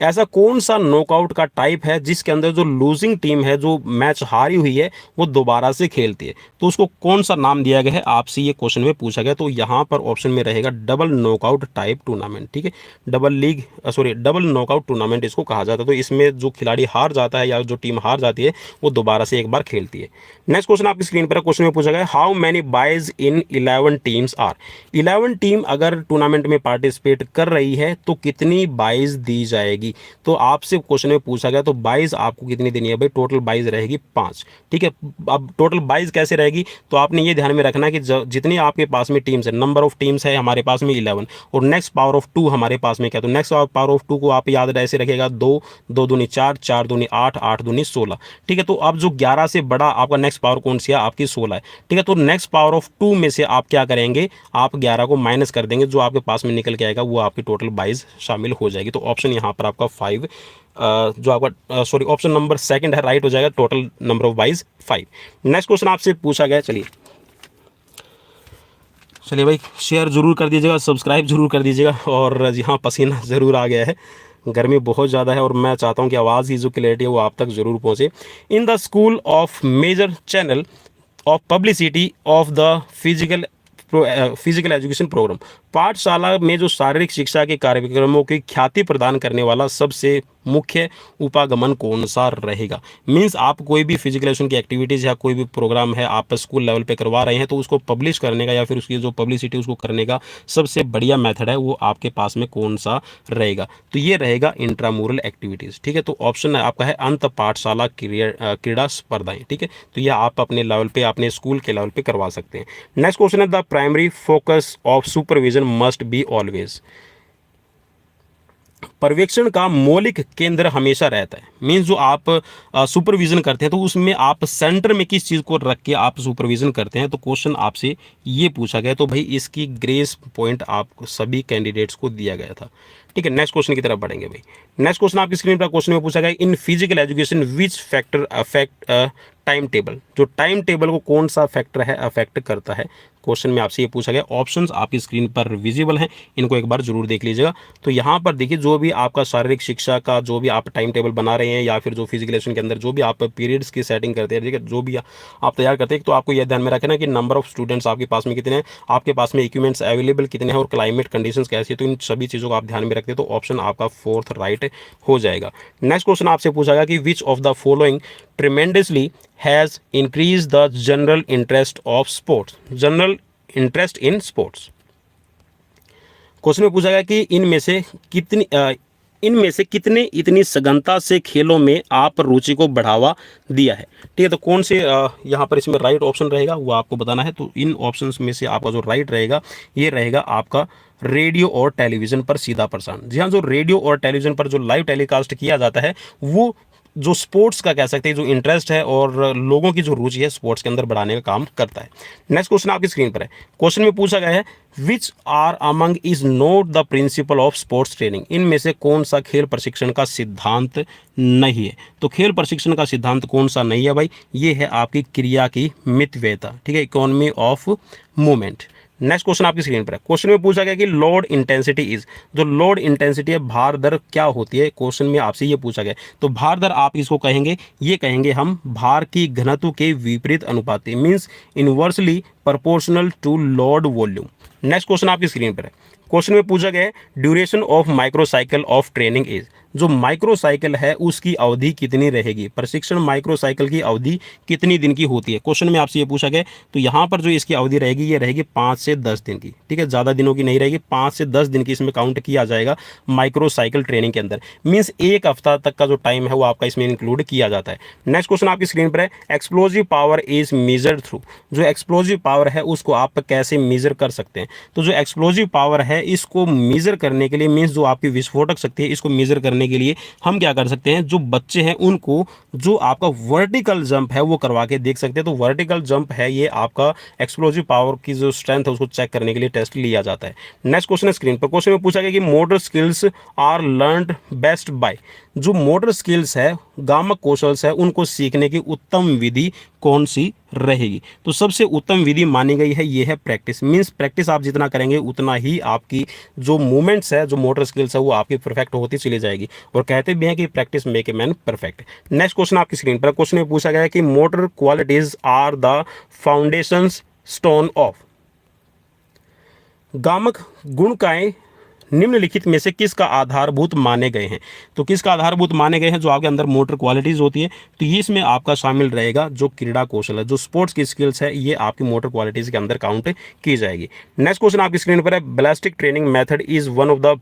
ऐसा कौन सा नॉकआउट का टाइप है जिसके अंदर जो लूजिंग टीम है, जो मैच हारी हुई है, वो दोबारा से खेलती है। तो उसको कौन सा नाम दिया गया है आपसे ये क्वेश्चन में पूछा गया। तो यहाँ पर ऑप्शन में रहेगा डबल नॉकआउट टाइप टूर्नामेंट, ठीक है। डबल नॉकआउट टूर्नामेंट इसको कहा जाता है। तो इसमें जो खिलाड़ी हार जाता है या जो टीम हार जाती है वो दोबारा से एक बार खेलती है। नेक्स्ट क्वेश्चन आपकी स्क्रीन पर क्वेश्चन में पूछा गया, how many byes in 11 teams are. 11 team अगर टूर्नामेंट में पार्टिसिपेट कर रही है तो कितनी बाइज दी जाएगी। रहेगी, तो आपसे क्वेश्चन में पूछा गया तो 22 आपको कितनी देनी है भाई, टोटल 22 रहेगी 5। ठीक है, अब टोटल 22 कैसे रहेगी, तो आपने ये ध्यान में रखना है कि जितनी आपके पास में टीम्स है, नंबर ऑफ टीम्स है हमारे पास में 11, और नेक्स्ट पावर ऑफ 2 हमारे पास में क्या, तो नेक्स्ट पावर ऑफ 2 को आप याद ऐसे रखेगा 2, 2 दूनी 4, 4 दूनी 8, 8 दूनी 16। ठीक है, तो अब जो 11 से बड़ा आपका नेक्स्ट पावर कौन सी है, आपकी 16 है। ठीक है, तो नेक्स्ट पावर ऑफ 2 में से आप क्या करेंगे, आप 11 को माइनस कर देंगे, जो आपके पास में निकल के आएगा वो आपकी टोटल 22 शामिल हो जाएगी। तो ऑप्शन यहाँ पर आपका 5 जो आपका सॉरी ऑप्शन नंबर सेकंड है राइट हो जाएगा, total number of 22 5। Next question आपसे पूछा गया, चलिए भाई शेयर जरूर कर दीजिएगा, सब्सक्राइब जरूर कर दीजिएगा, और जी हाँ पसीना ज़रूर आ गया है, गर्मी बहुत ज़्यादा है और मैं चाहता हूँ कि आवाज़ की जो क्लैरिटी है वो आप तक ज़रूर पहुँचे। In the school of major channel of publicity of the physical education program, पाठशाला में जो शारीरिक शिक्षा के कार्यक्रमों की ख्याति प्रदान करने वाला सबसे मुख्य उपागमन कौन सा रहेगा। मींस आप कोई भी फिजिकल एजुकेशन की एक्टिविटीज़ या कोई भी प्रोग्राम है आप स्कूल लेवल पे करवा रहे हैं, तो उसको पब्लिश करने का या फिर उसकी जो पब्लिसिटी उसको करने का सबसे बढ़िया मेथड है वो आपके पास में कौन सा रहेगा, तो ये रहेगा इंट्रामुरल एक्टिविटीज़। ठीक है, तो ऑप्शन आपका है अंत पाठशाला क्रीड़ा स्पर्धाएं। ठीक है, तो यह आप अपने लेवल पे अपने स्कूल के लेवल पे करवा सकते हैं। नेक्स्ट क्वेश्चन है the primary focus of supervision must be always, पर्यवेक्षण का मौलिक केंद्र हमेशा रहता है। मीन्स जो आप सुपरविजन करते हैं तो उसमें आप सेंटर में किस चीज़ को रख के आप सुपरविजन करते हैं, तो क्वेश्चन आपसे ये पूछा गया, तो भाई इसकी ग्रेस पॉइंट आपको सभी कैंडिडेट्स को दिया गया था। ठीक है, नेक्स्ट क्वेश्चन की तरफ बढ़ेंगे भाई। नेक्स्ट क्वेश्चन आपकी स्क्रीन पर क्वेश्चन में पूछा गया in physical education which factor affect time table, जो टाइम टेबल को कौन सा फैक्टर है अफेक्ट करता है, क्वेश्चन में आपसे ये पूछा गया। ऑप्शंस आपकी स्क्रीन पर विजिबल हैं, इनको एक बार जरूर देख लीजिएगा। तो यहाँ पर देखिए जो भी आपका शारीरिक शिक्षा का जो भी आप टाइम टेबल बना रहे हैं या फिर जो फिजिकल एजुकेशन के अंदर जो भी आप पीरियड्स की सेटिंग करते हैं, ठीक है, जो भी आप तैयार करते हैं, तो आपको यह ध्यान में रखना कि नंबर ऑफ स्टूडेंट्स आपके पास में कितने हैं, आपके पास में इक्विपमेंट्स अवेलेबल कितने हैं और क्लाइमेट कंडीशंस कैसी है, तो इन सभी चीज़ों को आप ध्यान में रखते हैं, तो ऑप्शन आपका 4th राइट हो जाएगा। नेक्स्ट क्वेश्चन आपसे पूछा गया कि which of the following tremendously has increase the general interest of sports, general interest in sports. Question में पूछा गया कि इनमें से कितने इतनी सघनता से खेलों में आप रुचि को बढ़ावा दिया है। ठीक है, तो कौन से यहाँ पर इसमें राइट ऑप्शन रहेगा वो आपको बताना है। तो इन ऑप्शंस में से आपका जो राइट रहेगा ये रहेगा आपका रेडियो और टेलीविज़न पर सीधा प्रसारण। जी हाँ, जो रेडियो और टेलीविज़न पर जो लाइव टेलीकास्ट किया जाता है वो जो स्पोर्ट्स का कह सकते हैं जो इंटरेस्ट है और लोगों की जो रुचि है स्पोर्ट्स के अंदर बढ़ाने का काम करता है। नेक्स्ट क्वेश्चन आपकी स्क्रीन पर है। क्वेश्चन में पूछा गया है which are among is not the principle of sports training, इनमें से कौन सा खेल प्रशिक्षण का सिद्धांत नहीं है। तो खेल प्रशिक्षण का सिद्धांत कौन सा नहीं है भाई, ये है आपकी क्रिया की मितव्ययता। ठीक है, economy of movement. Next question आपकी स्क्रीन पर है। क्वेश्चन में पूछा गया कि लोड इंटेंसिटी इज, जो लोड इंटेंसिटी है भार दर क्या होती है, क्वेश्चन में आपसे ये पूछा गया। तो भार दर आप इसको कहेंगे, ये कहेंगे हम भार की घनत्व के विपरीत अनुपाती, means inversely proportional to load volume. Next question आपकी स्क्रीन पर है। क्वेश्चन में पूछा गया है duration of microcycle of training is, जो माइक्रोसाइकिल है उसकी अवधि कितनी रहेगी, प्रशिक्षण माइक्रोसाइकिल की अवधि कितनी दिन की होती है, क्वेश्चन में आपसे ये पूछा गया। तो यहाँ पर जो इसकी अवधि रहेगी ये रहेगी 5 से 10 दिन की। ठीक है, ज़्यादा दिनों की नहीं रहेगी, 5 से 10 दिन की इसमें काउंट किया जाएगा माइक्रोसाइकिल ट्रेनिंग के अंदर, मीन्स एक हफ्ता तक का जो टाइम है वो आपका इसमें इंक्लूड किया जाता है। नेक्स्ट क्वेश्चन आपकी स्क्रीन पर है explosive power is measured through, जो एक्सप्लोजिव पावर है उसको आप कैसे मेजर कर सकते हैं। तो जो एक्सप्लोजिव पावर है इसको मेजर करने के लिए, मीन्स जो आपकी विस्फोटक शक्ति है इसको मेजर करने के लिए हम क्या कर सकते हैं, जो बच्चे हैं उनको जो आपका वर्टिकल जंप है वो करवा के देख सकते हैं। तो वर्टिकल जंप है ये आपका एक्सप्लोजिव पावर की जो स्ट्रेंथ है उसको चेक करने के लिए टेस्ट लिया जाता है। नेक्स्ट क्वेश्चन है स्क्रीन पर। क्वेश्चन में पूछा गया कि motor skills are learned best by, जो मोटर स्किल्स है गामक कौशल है उनको सीखने की उत्तम विधि कौन सी रहेगी। तो सबसे उत्तम विधि मानी गई है ये है प्रैक्टिस, मींस प्रैक्टिस आप जितना करेंगे उतना ही आपकी जो मूवमेंट्स है जो मोटर स्किल्स है वो आपकी परफेक्ट होती चली जाएगी, और कहते भी हैं कि practice make a man perfect. Next question आपकी स्क्रीन पर। क्वेश्चन में पूछा गया है कि motor qualities are the foundation stone of, गामक गुणकाएं निम्नलिखित में से किसका आधारभूत माने गए हैं। तो किसका आधारभूत माने गए हैं, जो आपके अंदर मोटर क्वालिटीज होती है, तो ये इसमें आपका शामिल रहेगा जो क्रीड़ा कौशल है, जो स्पोर्ट्स की स्किल्स है ये आपकी मोटर क्वालिटीज के अंदर काउंट की जाएगी। नेक्स्ट क्वेश्चन आपकी स्क्रीन पर है ballistic training method is one of the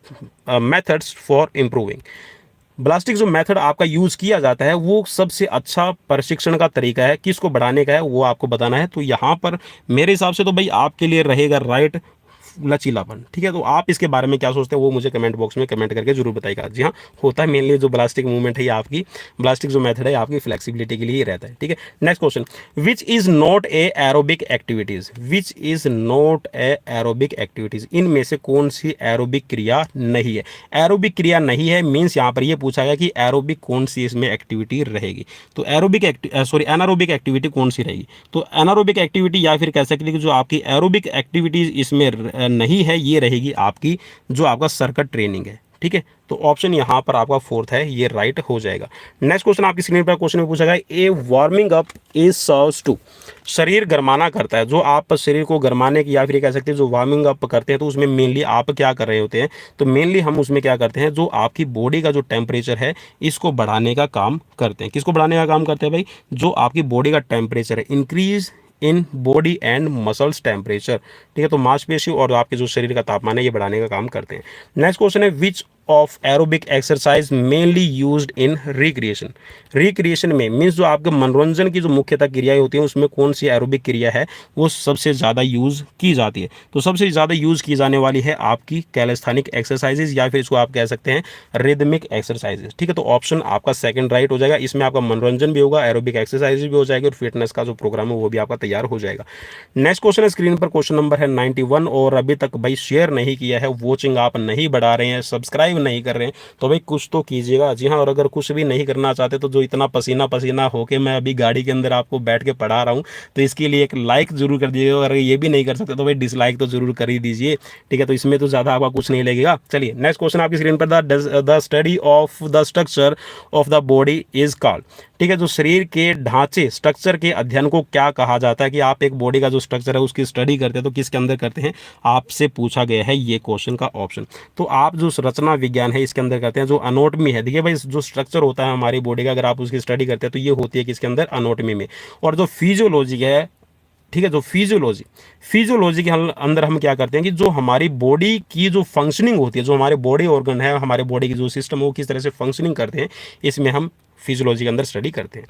methods for improving, ballistic जो मेथड आपका यूज़ किया जाता है वो सबसे अच्छा प्रशिक्षण का तरीका है, किसको बढ़ाने का है वो आपको बताना है। तो यहाँ पर मेरे हिसाब से तो भाई आपके लिए रहेगा राइट लचीलापन। ठीक है, तो आप इसके बारे में क्या सोचते हैं वो मुझे कमेंट बॉक्स में कमेंट करके जरूर बताइएगा। जी हाँ, होता है मेनली जो ब्लास्टिक मूवमेंट है ये आपकी ब्लास्टिक जो मेथड है आपकी फ्लेक्सिबिलिटी के लिए ही रहता है। ठीक है, next question, which is not A aerobic activities, which is not A aerobic activities, इनमें से कौन सी एरोबिक क्रिया नहीं है। एरोबिक क्रिया नहीं है मीन्स यहाँ पर ये पूछा गया कि एरोबिक कौन सी इसमें एक्टिविटी रहेगी। तो एरोबिक एनारोबिक एक्टिविटी कौन सी रहेगी। तो एनारोबिक एक्टिविटी या फिर कह सकते हैं कि जो आपकी एरोबिक एक्टिविटीज इसमें नहीं है ये रहेगी आपकी जो आपका सर्किट ट्रेनिंग है। ठीक है, तो ऑप्शन यहाँ पर आपका फोर्थ है, ये राइट हो जाएगा। नेक्स्ट क्वेश्चन आपकी स्क्रीन पर क्वेश्चन में पूछा गया, a warming up is serves to, शरीर गरमाना करता है, जो आप शरीर को गरमाने की या फिर कह सकते हैं जो वार्मिंग अप करते हैं तो उसमें मेनली आप क्या कर रहे होते हैं। तो मेनली हम उसमें क्या करते हैं, जो आपकी बॉडी का जो टेम्परेचर है इसको बढ़ाने का काम करते हैं। किसको बढ़ाने का काम करते हैं भाई, जो आपकी बॉडी का टेम्परेचर है, increase in body and muscles temperature. ठीक है, तो मांसपेशी और आपके जो शरीर का तापमान है ये बढ़ाने का काम करते हैं। नेक्स्ट क्वेश्चन है, which of aerobic exercise mainly used in recreation, recreation में मीन्स जो आपके मनोरंजन की जो मुख्यतः क्रियाएं होती हैं उसमें कौन सी एरोबिक क्रिया है वो सबसे ज़्यादा यूज़ की जाती है। तो सबसे ज़्यादा यूज़ की जाने वाली है आपकी कैलेस्थेनिक एक्सरसाइजेज या फिर इसको आप कह सकते हैं रिदमिक एक्सरसाइजेज। ठीक है, तो ऑप्शन आपका सेकंड राइट हो जाएगा, इसमें आपका मनोरंजन भी होगा, एरोबिक एक्सरसाइज भी हो जाएगी और फिटनेस का जो प्रोग्राम है वो भी आपका तैयार हो जाएगा। नेक्स्ट क्वेश्चन है स्क्रीन पर, क्वेश्चन नंबर है 91 और अभी तक भाई शेयर नहीं किया है, वॉचिंग आप नहीं बढ़ा रहे हैं, सब्सक्राइब नहीं कर रहे हैं तो भाई कुछ तो कीजिएगा। जी हाँ, और अगर कुछ भी नहीं करना चाहते तो जो इतना पसीना पसीना होके मैं अभी गाड़ी के अंदर आपको बैठ के पढ़ा रहा हूँ तो इसके लिए एक लाइक जरूर कर दीजिएगा। अगर ये भी नहीं कर सकते तो भाई डिसलाइक तो जरूर कर ही दीजिए। ठीक है, तो इसमें तो ज़्यादा आपका कुछ नहीं लगेगा। चलिए नेक्स्ट क्वेश्चन आपकी स्क्रीन पर, the study of the structure of the body is called. ठीक है, जो शरीर के ढांचे स्ट्रक्चर के अध्ययन को क्या कहा जाता है, कि आप एक बॉडी का जो स्ट्रक्चर है उसकी स्टडी करते हैं तो किसके अंदर करते हैं, आपसे पूछा गया है ये क्वेश्चन का ऑप्शन। तो आप जो रचना विज्ञान है इसके अंदर करते हैं, जो अनोटमी है, देखिए भाई जो स्ट्रक्चर होता है हमारी बॉडी का अगर आप उसकी स्टडी करते हैं तो ये होती है किसके अंदर, अनोटमी में। और जो फिजियोलॉजी है, ठीक है, जो फिजियोलॉजी के अंदर हम क्या करते हैं कि जो हमारी बॉडी की जो फंक्शनिंग होती है, जो हमारे बॉडी ऑर्गन है, हमारे बॉडी की जो सिस्टम है वो किस तरह से फंक्शनिंग करते हैं, इसमें हम फिजियोलॉजी के अंदर स्टडी करते हैं।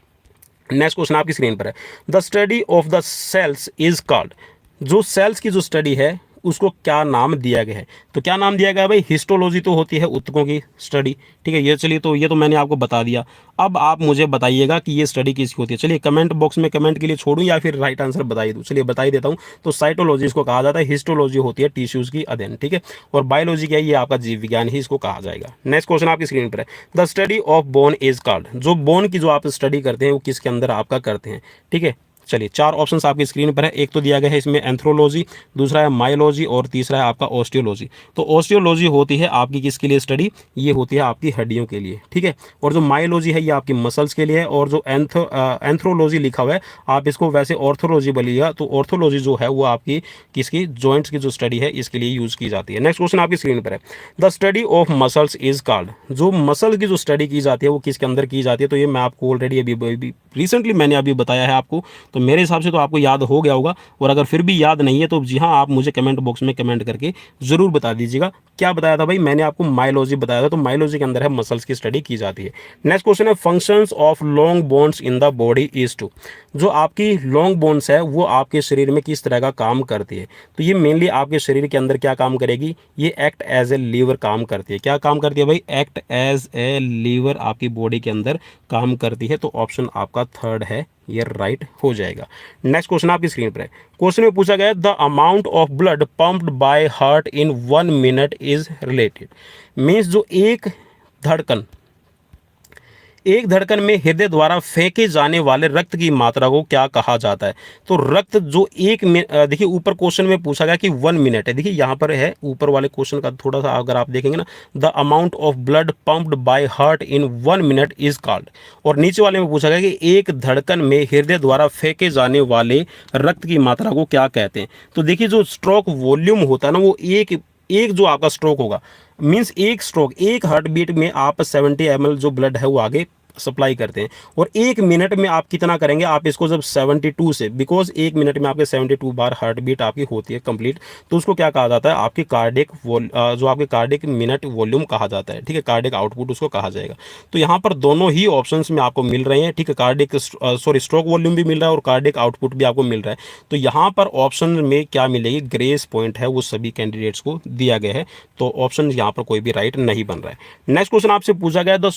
नेक्स्ट क्वेश्चन आपकी स्क्रीन पर है, the study of the cells is called, जो सेल्स की जो स्टडी है उसको क्या नाम दिया गया है। तो क्या नाम दिया गया है भाई, हिस्टोलॉजी तो होती है ऊतकों की स्टडी। ठीक है, ये चलिए तो ये तो मैंने आपको बता दिया। अब आप मुझे बताइएगा कि ये स्टडी किसकी होती है। चलिए कमेंट बॉक्स में कमेंट के लिए छोड़ूं या फिर राइट आंसर बताइए दूं। चलिए बता ही देता हूं, तो साइटोलॉजी इसको कहा जाता है, हिस्टोलॉजी होती है टिश्यूज की अध्ययन। ठीक है, और बायोलॉजी क्या है, ये आपका जीव विज्ञान ही इसको कहा जाएगा। नेक्स्ट क्वेश्चन आपकी स्क्रीन पर है, the study of bone is called, जो बोन की जो आप स्टडी करते हैं वो किसके अंदर आपका करते हैं। ठीक है, चलिए चार ऑप्शंस आपकी स्क्रीन पर है, एक तो दिया गया है इसमें एंथ्रोलॉजी, दूसरा है मायोलॉजी और तीसरा है आपका ऑस्टियोलॉजी। तो ऑस्टियोलॉजी होती है आपकी किसके लिए स्टडी, ये होती है आपकी हड्डियों के लिए। ठीक है, और जो मायोलॉजी है ये आपकी मसल्स के लिए है, और जो एंथ्रोलॉजी लिखा हुआ है आप इसको वैसे ऑर्थोलॉजी बोलिएगा, तो ऑर्थोलॉजी जो है वो आपकी किसकी, जॉइंट्स की जो स्टडी है इसके लिए यूज की जाती है। नेक्स्ट क्वेश्चन आपकी स्क्रीन पर है, the study of muscles is called, जो मसल की जो स्टडी की जाती है वो किसके अंदर की जाती है। तो ये मैं आपको ऑलरेडी अभी रिसेंटली मैंने अभी बताया है आपको, तो मेरे हिसाब से तो आपको याद हो गया होगा, और अगर फिर भी याद नहीं है तो जी हाँ आप मुझे कमेंट बॉक्स में कमेंट करके जरूर बता दीजिएगा। क्या बताया था भाई, मैंने आपको मायोलॉजी बताया था, तो मायोलॉजी के अंदर है मसल्स की स्टडी की जाती है। नेक्स्ट क्वेश्चन है, functions of long bones in the body is to, जो आपकी लॉन्ग बोन्स है वो आपके शरीर में किस तरह का काम करती है। तो ये मेनली आपके शरीर के अंदर क्या काम करेगी, ये एक्ट एज ए लीवर काम करती है। क्या काम करती है भाई, एक्ट एज ए लीवर आपकी बॉडी के अंदर काम करती है। तो ऑप्शन आपका थर्ड है, ये राइट हो जाएगा। नेक्स्ट क्वेश्चन आपकी स्क्रीन पर है, क्वेश्चन में पूछा गया, the amount of blood pumped by heart in 1 minute is related, means जो एक धड़कन में हृदय द्वारा फेंके जाने वाले रक्त की मात्रा को क्या कहा जाता है। तो रक्त जो देखिए ऊपर क्वेश्चन में पूछा गया कि 1 मिनट है, देखिए यहाँ पर है ऊपर वाले क्वेश्चन का थोड़ा सा अगर आप देखेंगे ना, the amount of blood pumped by heart in 1 minute is called, और नीचे वाले में पूछा गया कि एक धड़कन में हृदय द्वारा फेंके जाने वाले रक्त की मात्रा को क्या कहते हैं। तो देखिए जो स्ट्रोक वॉल्यूम होता है ना, वो एक जो आपका स्ट्रोक होगा, मीन्स एक स्ट्रोक, एक हार्ट बीट में आप 70 ml जो ब्लड है वो आगे सप्लाई करते हैं। और 1 मिनट में आप कितना करेंगे, आप इसको जब 72 से, बिकॉज 1 मिनट में आपके 72 बार हार्ट बीट आपकी होती है कंप्लीट, तो उसको क्या कहा जाता है, आपकी कार्डिक जो आपके कार्डिक मिनट वॉल्यूम कहा जाता है, ठीक है, कार्डिक आउटपुट उसको कहा जाएगा। तो यहाँ पर दोनों ही ऑप्शंस में आपको मिल रहे हैं, ठीक है, कार्डिक स्ट्रोक वॉल्यूम भी मिल रहा है और कार्डिक आउटपुट भी आपको मिल रहा है। तो यहाँ पर ऑप्शन में क्या मिलेगी, ग्रेस पॉइंट है वो सभी कैंडिडेट्स को दिया गया है, तो ऑप्शन यहाँ पर कोई भी राइट नहीं बन रहा है। नेक्स्ट क्वेश्चन आपसे पूछा गया, the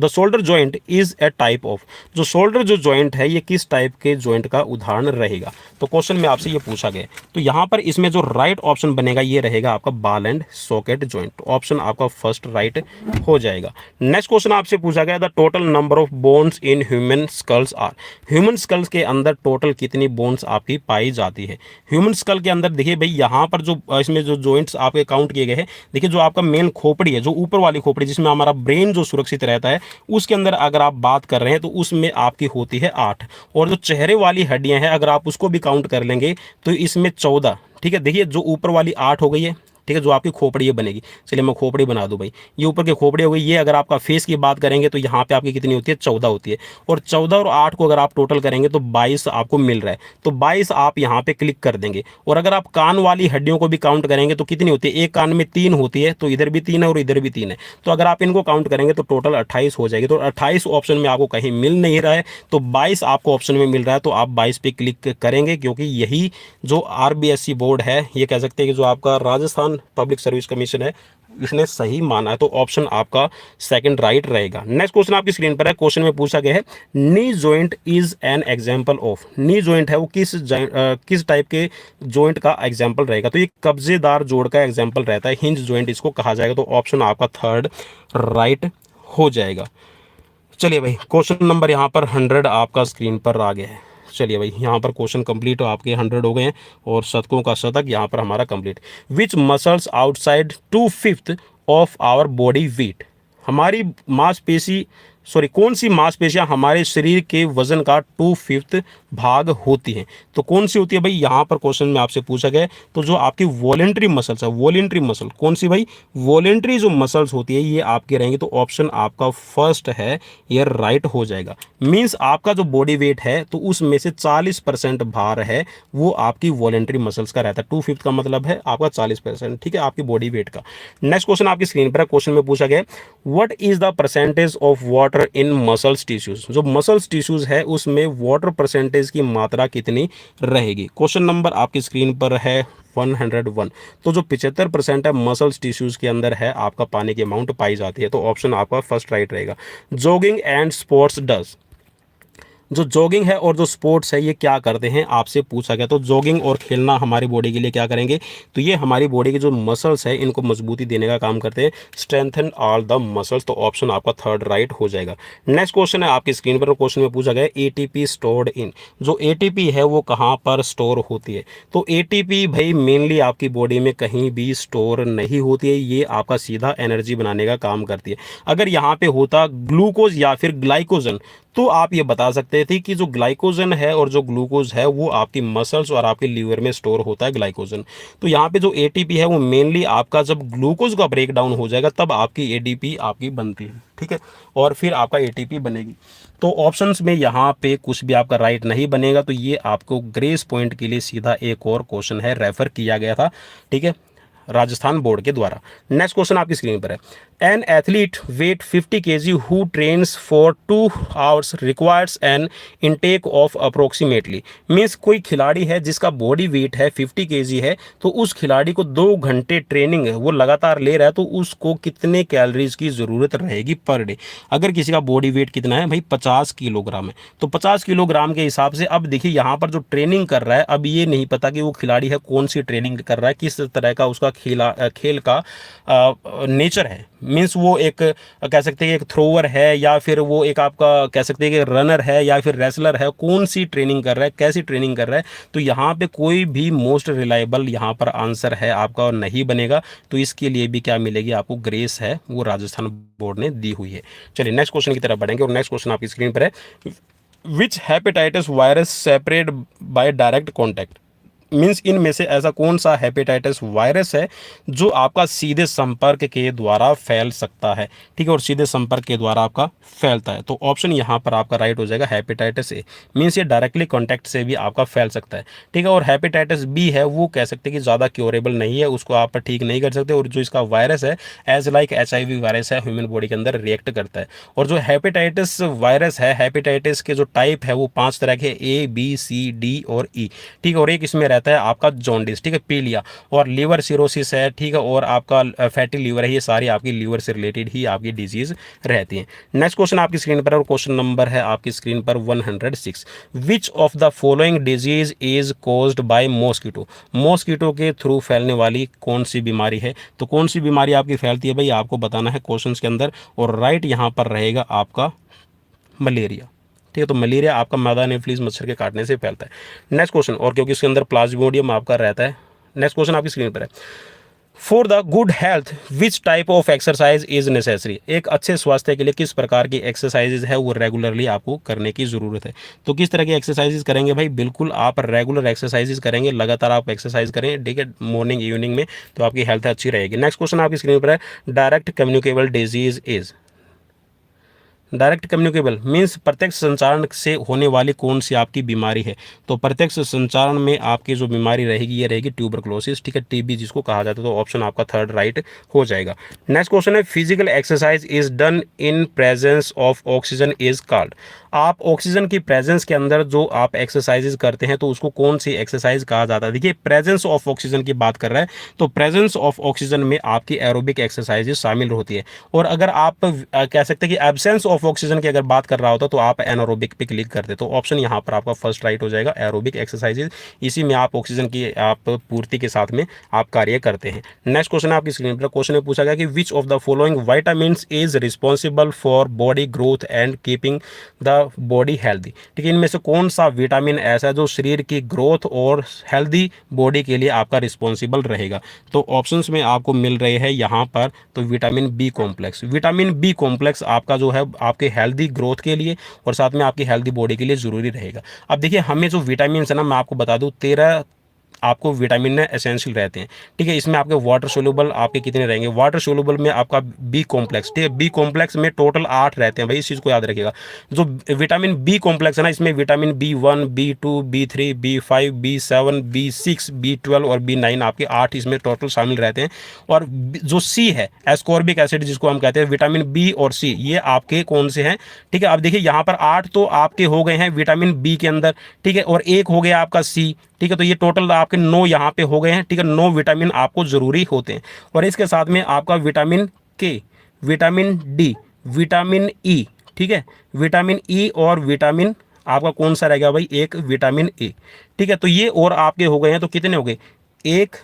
shoulder joint is a type of, जो शोल्डर जो जॉइंट है ये किस टाइप के जॉइंट का उदाहरण रहेगा। तो क्वेश्चन में आपसे ये पूछा गया, तो यहाँ पर इसमें जो राइट ऑप्शन बनेगा ये रहेगा आपका ball and socket joint, option आपका फर्स्ट राइट हो जाएगा। नेक्स्ट क्वेश्चन आपसे पूछा गया, the total number of bones in human skulls are, human skulls के अंदर टोटल कितनी बोन्स आपकी पाई जाती है। ह्यूमन स्कल के अंदर देखिए भाई, यहाँ पर जो इसमें जो जॉइंट्स आपके काउंट किए गए हैं, देखिए जो आपका मेन खोपड़ी है, जो ऊपर वाली खोपड़ी जिसमें हमारा ब्रेन जो सुरक्षित रहता है, उसके अंदर अगर आप बात कर रहे हैं तो उसमें आपकी होती है 8, और जो चेहरे वाली हड्डियां हैं अगर आप उसको भी काउंट कर लेंगे तो इसमें 14, ठीक है। देखिए जो ऊपर वाली 8 हो गई है, ठीक है, जो आपकी खोपड़ी ये बनेगी, चलिए मैं खोपड़ी बना दूं भाई, ये ऊपर की खोपड़ी हो गई। ये अगर आपका फेस की बात करेंगे तो यहाँ पे आपकी कितनी होती है, 14 होती है, और 14 और 8 को अगर आप टोटल करेंगे तो 22 आपको मिल रहा है, तो 22 आप यहाँ पे क्लिक कर देंगे। और अगर आप कान वाली हड्डियों को भी काउंट करेंगे तो कितनी होती है, एक कान में 3 होती है, तो इधर भी 3 है और इधर भी 3 है, तो अगर आप इनको काउंट करेंगे तो टोटल 28 हो जाएगी। तो 28 ऑप्शन में आपको कहीं मिल नहीं रहा है, तो 22 आपको ऑप्शन में मिल रहा है, तो आप 22 पे क्लिक करेंगे, क्योंकि यही जो RBSC बोर्ड है, ये कह सकते हैं कि जो आपका राजस्थान पब्लिक सर्विस कमीशन है, इसने सही माना है, तो ऑप्शन आपका सेकंड राइट रहेगा। नेक्स्ट क्वेश्चन आपकी स्क्रीन पर है, क्वेश्चन में पूछा गया है, knee joint is an example of, knee joint है वो किस टाइप के जॉइंट का एग्जांपल रहेगा। तो ये कब्जेदार जोड़ का एग्जांपल रहता है, हिंज जॉइंट इसको कहा जाएगा, तो ऑप्शन आपका थर्ड राइट हो जाएगा। चलिए भाई, क्वेश्चन नंबर यहाँ पर 100 आपका स्क्रीन पर आ गया है। चलिए भाई, यहाँ पर क्वेश्चन कंप्लीट, आपके 100 हो गए हैं, और शतकों का शतक यहाँ पर हमारा complete. Which muscles outside 2/5 of our body weight, हमारी मांसपेशी कौन सी मांसपेशियां हमारे शरीर के वजन का 2/5 भाग होती हैं। तो कौन सी होती है भाई, यहाँ पर क्वेश्चन में आपसे पूछा गया है, तो जो आपकी वॉलेंट्री मसल्स है, वॉलेंट्री मसल कौन सी भाई, वॉलेंट्री जो मसल्स होती है ये आपके रहेंगे, तो ऑप्शन आपका फर्स्ट है, ये राइट हो जाएगा। मीन्स आपका जो बॉडी वेट है तो उसमें से 40% भार है वो आपकी वॉलेंट्री मसल्स का रहता है, 2/5 का मतलब है आपका 40%, ठीक है, आपकी बॉडी वेट का। नेक्स्ट क्वेश्चन आपकी स्क्रीन पर है, क्वेश्चन में पूछा गया, what is the percentage of water in muscles tissues, जो मसल्स टिश्यूज है उसमें वाटर परसेंटेज की मात्रा कितनी रहेगी। क्वेश्चन नंबर आपकी स्क्रीन पर है 101, तो जो 75% है मसल्स टिश्यूज के अंदर है आपका पानी की अमाउंट पाई जाती है, तो ऑप्शन आपका फर्स्ट राइट रहेगा। जॉगिंग एंड स्पोर्ट्स डज, जो जॉगिंग है और जो स्पोर्ट्स है ये क्या करते हैं आपसे पूछा गया। तो जॉगिंग और खेलना हमारी बॉडी के लिए क्या करेंगे, तो ये हमारी बॉडी के जो मसल्स है इनको मजबूती देने का काम करते हैं, स्ट्रेंथन ऑल द मसल्स, तो ऑप्शन आपका थर्ड राइट हो जाएगा। नेक्स्ट क्वेश्चन है आपकी स्क्रीन पर, क्वेश्चन में पूछा गया ATP स्टोर्ड इन, जो ATP है वो कहाँ पर स्टोर होती है। तो ATP भाई मेनली आपकी बॉडी में कहीं भी स्टोर नहीं होती है, ये आपका सीधा एनर्जी बनाने का काम करती है। अगर यहाँ पे होता ग्लूकोज या फिर ग्लाइकोजन तो आप ये बता सकते थे कि जो ग्लाइकोजन है और जो ग्लूकोज है वो आपकी मसल्स और आपके लीवर में स्टोर होता है ग्लाइकोजन। तो यहाँ पे जो ATP है वो मेनली आपका जब ग्लूकोज का ब्रेक डाउन हो जाएगा तब आपकी ADP आपकी बनती है, ठीक है, और फिर आपका ATP बनेगी। तो ऑप्शंस में यहाँ पे कुछ भी आपका राइट नहीं बनेगा, तो ये आपको ग्रेस पॉइंट के लिए सीधा एक और क्वेश्चन है, रेफर किया गया था, ठीक है, राजस्थान बोर्ड के द्वारा। नेक्स्ट क्वेश्चन आपकी स्क्रीन पर है, an athlete weight 50 kg who trains for 2 hours requires an intake of approximately, means कोई खिलाड़ी है जिसका बॉडी वेट है 50 kg है, तो उस खिलाड़ी को 2 घंटे ट्रेनिंग है वो लगातार ले रहा है, तो उसको कितने कैलोरीज की ज़रूरत रहेगी पर डे। अगर किसी का बॉडी वेट कितना है भाई 50 किलोग्राम है, तो 50 किलोग्राम के हिसाब से अब देखिए यहाँ पर जो ट्रेनिंग कर रहा है, अब ये नहीं पता कि वो खिलाड़ी है कौन सी ट्रेनिंग कर रहा है, किस तरह का उसका खेल का नेचर है, मीन्स वो एक कह सकते हैं कि एक थ्रोवर है या फिर वो एक आपका कह सकते हैं कि रनर है या फिर रेसलर है, कौन सी ट्रेनिंग कर रहा है, कैसी ट्रेनिंग कर रहा है। तो यहाँ पे कोई भी मोस्ट रिलायबल यहाँ पर आंसर है आपका और नहीं बनेगा, तो इसके लिए भी क्या मिलेगी आपको, ग्रेस है वो राजस्थान बोर्ड ने दी हुई है। चलिए नेक्स्ट क्वेश्चन की तरफ बढ़ेंगे, और नेक्स्ट क्वेश्चन आपकी स्क्रीन पर है, which hepatitis virus separate by direct contact, means इनमें से ऐसा कौन सा हेपेटाइटिस वायरस है जो आपका सीधे संपर्क के द्वारा फैल सकता है, ठीक है, और सीधे संपर्क के द्वारा आपका फैलता है। तो ऑप्शन यहाँ पर आपका राइट हो जाएगा हेपेटाइटिस ए, मीन्स ये डायरेक्टली कॉन्टैक्ट से भी आपका फैल सकता है, ठीक है। और हेपेटाइटिस बी है वो कह सकते हैं कि ज़्यादा क्योरेबल नहीं है, उसको आप ठीक नहीं कर सकते, और जो इसका वायरस है एज लाइक HIV वायरस है, ह्यूमन बॉडी के अंदर रिएक्ट करता है। और जो हेपेटाइटिस वायरस है, हेपेटाइटिस के जो टाइप है वो 5 तरह के A B C D और E, ठीक है, और एक इसमें रहता है आपका जॉन्डिस, ठीक है, पीलिया, और लीवर सिरोसिस है, ठीक है, और आपका फैटी लीवर है, ये सारी आपकी लीवर से रिलेटेड ही आपकी डिजीज रहती है। नेक्स्ट क्वेश्चन आपकी स्क्रीन पर, और क्वेश्चन नंबर है आपकी स्क्रीन पर 106। विच of the following disease is caused by mosquito? Mosquito के थ्रू फैलने वाली कौन सी बीमारी है? तो कौन सी बीमारी आपकी फैलती है भाई, आपको बताना है क्वेश्चन के अंदर, और राइट यहाँ पर रहेगा आपका मलेरिया, ठीक है। तो मलेरिया आपका मादा एनोफिलीज मच्छर के काटने से फैलता है। नेक्स्ट क्वेश्चन, और क्योंकि इसके अंदर प्लाज्मोडियम आपका रहता है। नेक्स्ट क्वेश्चन आपकी स्क्रीन पर है, for the good health which type of exercise is necessary? एक अच्छे स्वास्थ्य के लिए किस प्रकार की एक्सरसाइजेज है वो रेगुलरली आपको करने की ज़रूरत है। तो किस तरह की एक्सरसाइजेज करेंगे भाई, बिल्कुल आप रेगुलर एक्सरसाइजेज करेंगे, लगातार आप एक्सरसाइज करें, ठीक है, मॉर्निंग इवनिंग में, तो आपकी हेल्थ अच्छी रहेगी। नेक्स्ट क्वेश्चन आपकी स्क्रीन पर है, direct communicable disease is? Direct communicable means प्रत्यक्ष संचारण से होने वाली कौन सी आपकी बीमारी है? तो प्रत्यक्ष संचारण में आपकी जो बीमारी रहेगी ये रहेगी ट्यूबरक्लोसिस, ठीक है, TB जिसको कहा जाता है। तो ऑप्शन आपका थर्ड राइट हो जाएगा। नेक्स्ट क्वेश्चन है, physical exercise is done in presence of oxygen is called? आप ऑक्सीजन की प्रेजेंस के अंदर जो आप एक्सरसाइजेज करते हैं तो उसको कौन सी एक्सरसाइज कहा जाता है? देखिए प्रेजेंस ऑफ ऑक्सीजन की बात कर रहा है, तो प्रेजेंस ऑफ ऑक्सीजन में आपकी एरोबिक एक्सरसाइजेज शामिल होती है, और अगर आप कह सकते हैं कि एब्सेंस ऑफ ऑक्सीजन की अगर बात कर रहा होता तो आप एनारोबिक पे क्लिक करते। तो ऑप्शन यहाँ पर आपका फर्स्ट राइट हो जाएगा, एरोबिक एक्सरसाइजेज, इसी में आप ऑक्सीजन की आप पूर्ति के साथ में आप कार्य करते हैं। नेक्स्ट क्वेश्चन है आपकी स्क्रीन पर, क्वेश्चन में पूछा गया कि which of the following vitamins is responsible for body growth and keeping the body healthy? ठीक है, इनमें से कौन सा विटामिन ऐसा है जो शरीर की ग्रोथ और हेल्दी बॉडी के लिए आपका रिस्पॉन्सिबल रहेगा? तो ऑप्शंस में आपको मिल रहे हैं यहाँ पर, तो vitamin B complex, vitamin B complex आपका जो है आपके हेल्दी ग्रोथ के लिए और साथ में आपकी हेल्दी बॉडी के लिए ज़रूरी रहेगा। अब देखिए हमें जो विटामिन है ना, मैं आपको बता दूँ 13 आपको विटामिन में एसेंशियल रहते हैं, ठीक है। इसमें आपके वाटर सोल्यूबल आपके कितने रहेंगे? वाटर सोल्यूबल में आपका बी कॉम्प्लेक्स, ठीक है, बी कॉम्प्लेक्स में टोटल 8 रहते हैं भाई, इस चीज़ को याद रखिएगा। जो विटामिन बी कॉम्प्लेक्स है ना, इसमें vitamin B1, B2, B3, B5, B7, B6, B12 और B9 आपके 8 इसमें टोटल शामिल रहते हैं। और जो सी है एस्कॉर्बिक एसिड जिसको हम कहते हैं, विटामिन बी और सी ये आपके कौन से हैं? ठीक है, अब देखिए यहाँ पर 8 तो आपके हो गए हैं विटामिन बी के अंदर, ठीक है, और एक हो गया आपका सी, ठीक है, तो ये टोटल आपके 9 यहाँ पे हो गए हैं, ठीक है। 9 विटामिन आपको ज़रूरी होते हैं, और इसके साथ में आपका विटामिन के, विटामिन डी, विटामिन ई, ठीक है, विटामिन ई और विटामिन आपका कौन सा रहेगा भाई? एक विटामिन ए, ठीक है। तो ये और आपके हो गए हैं, तो कितने हो गए? 1,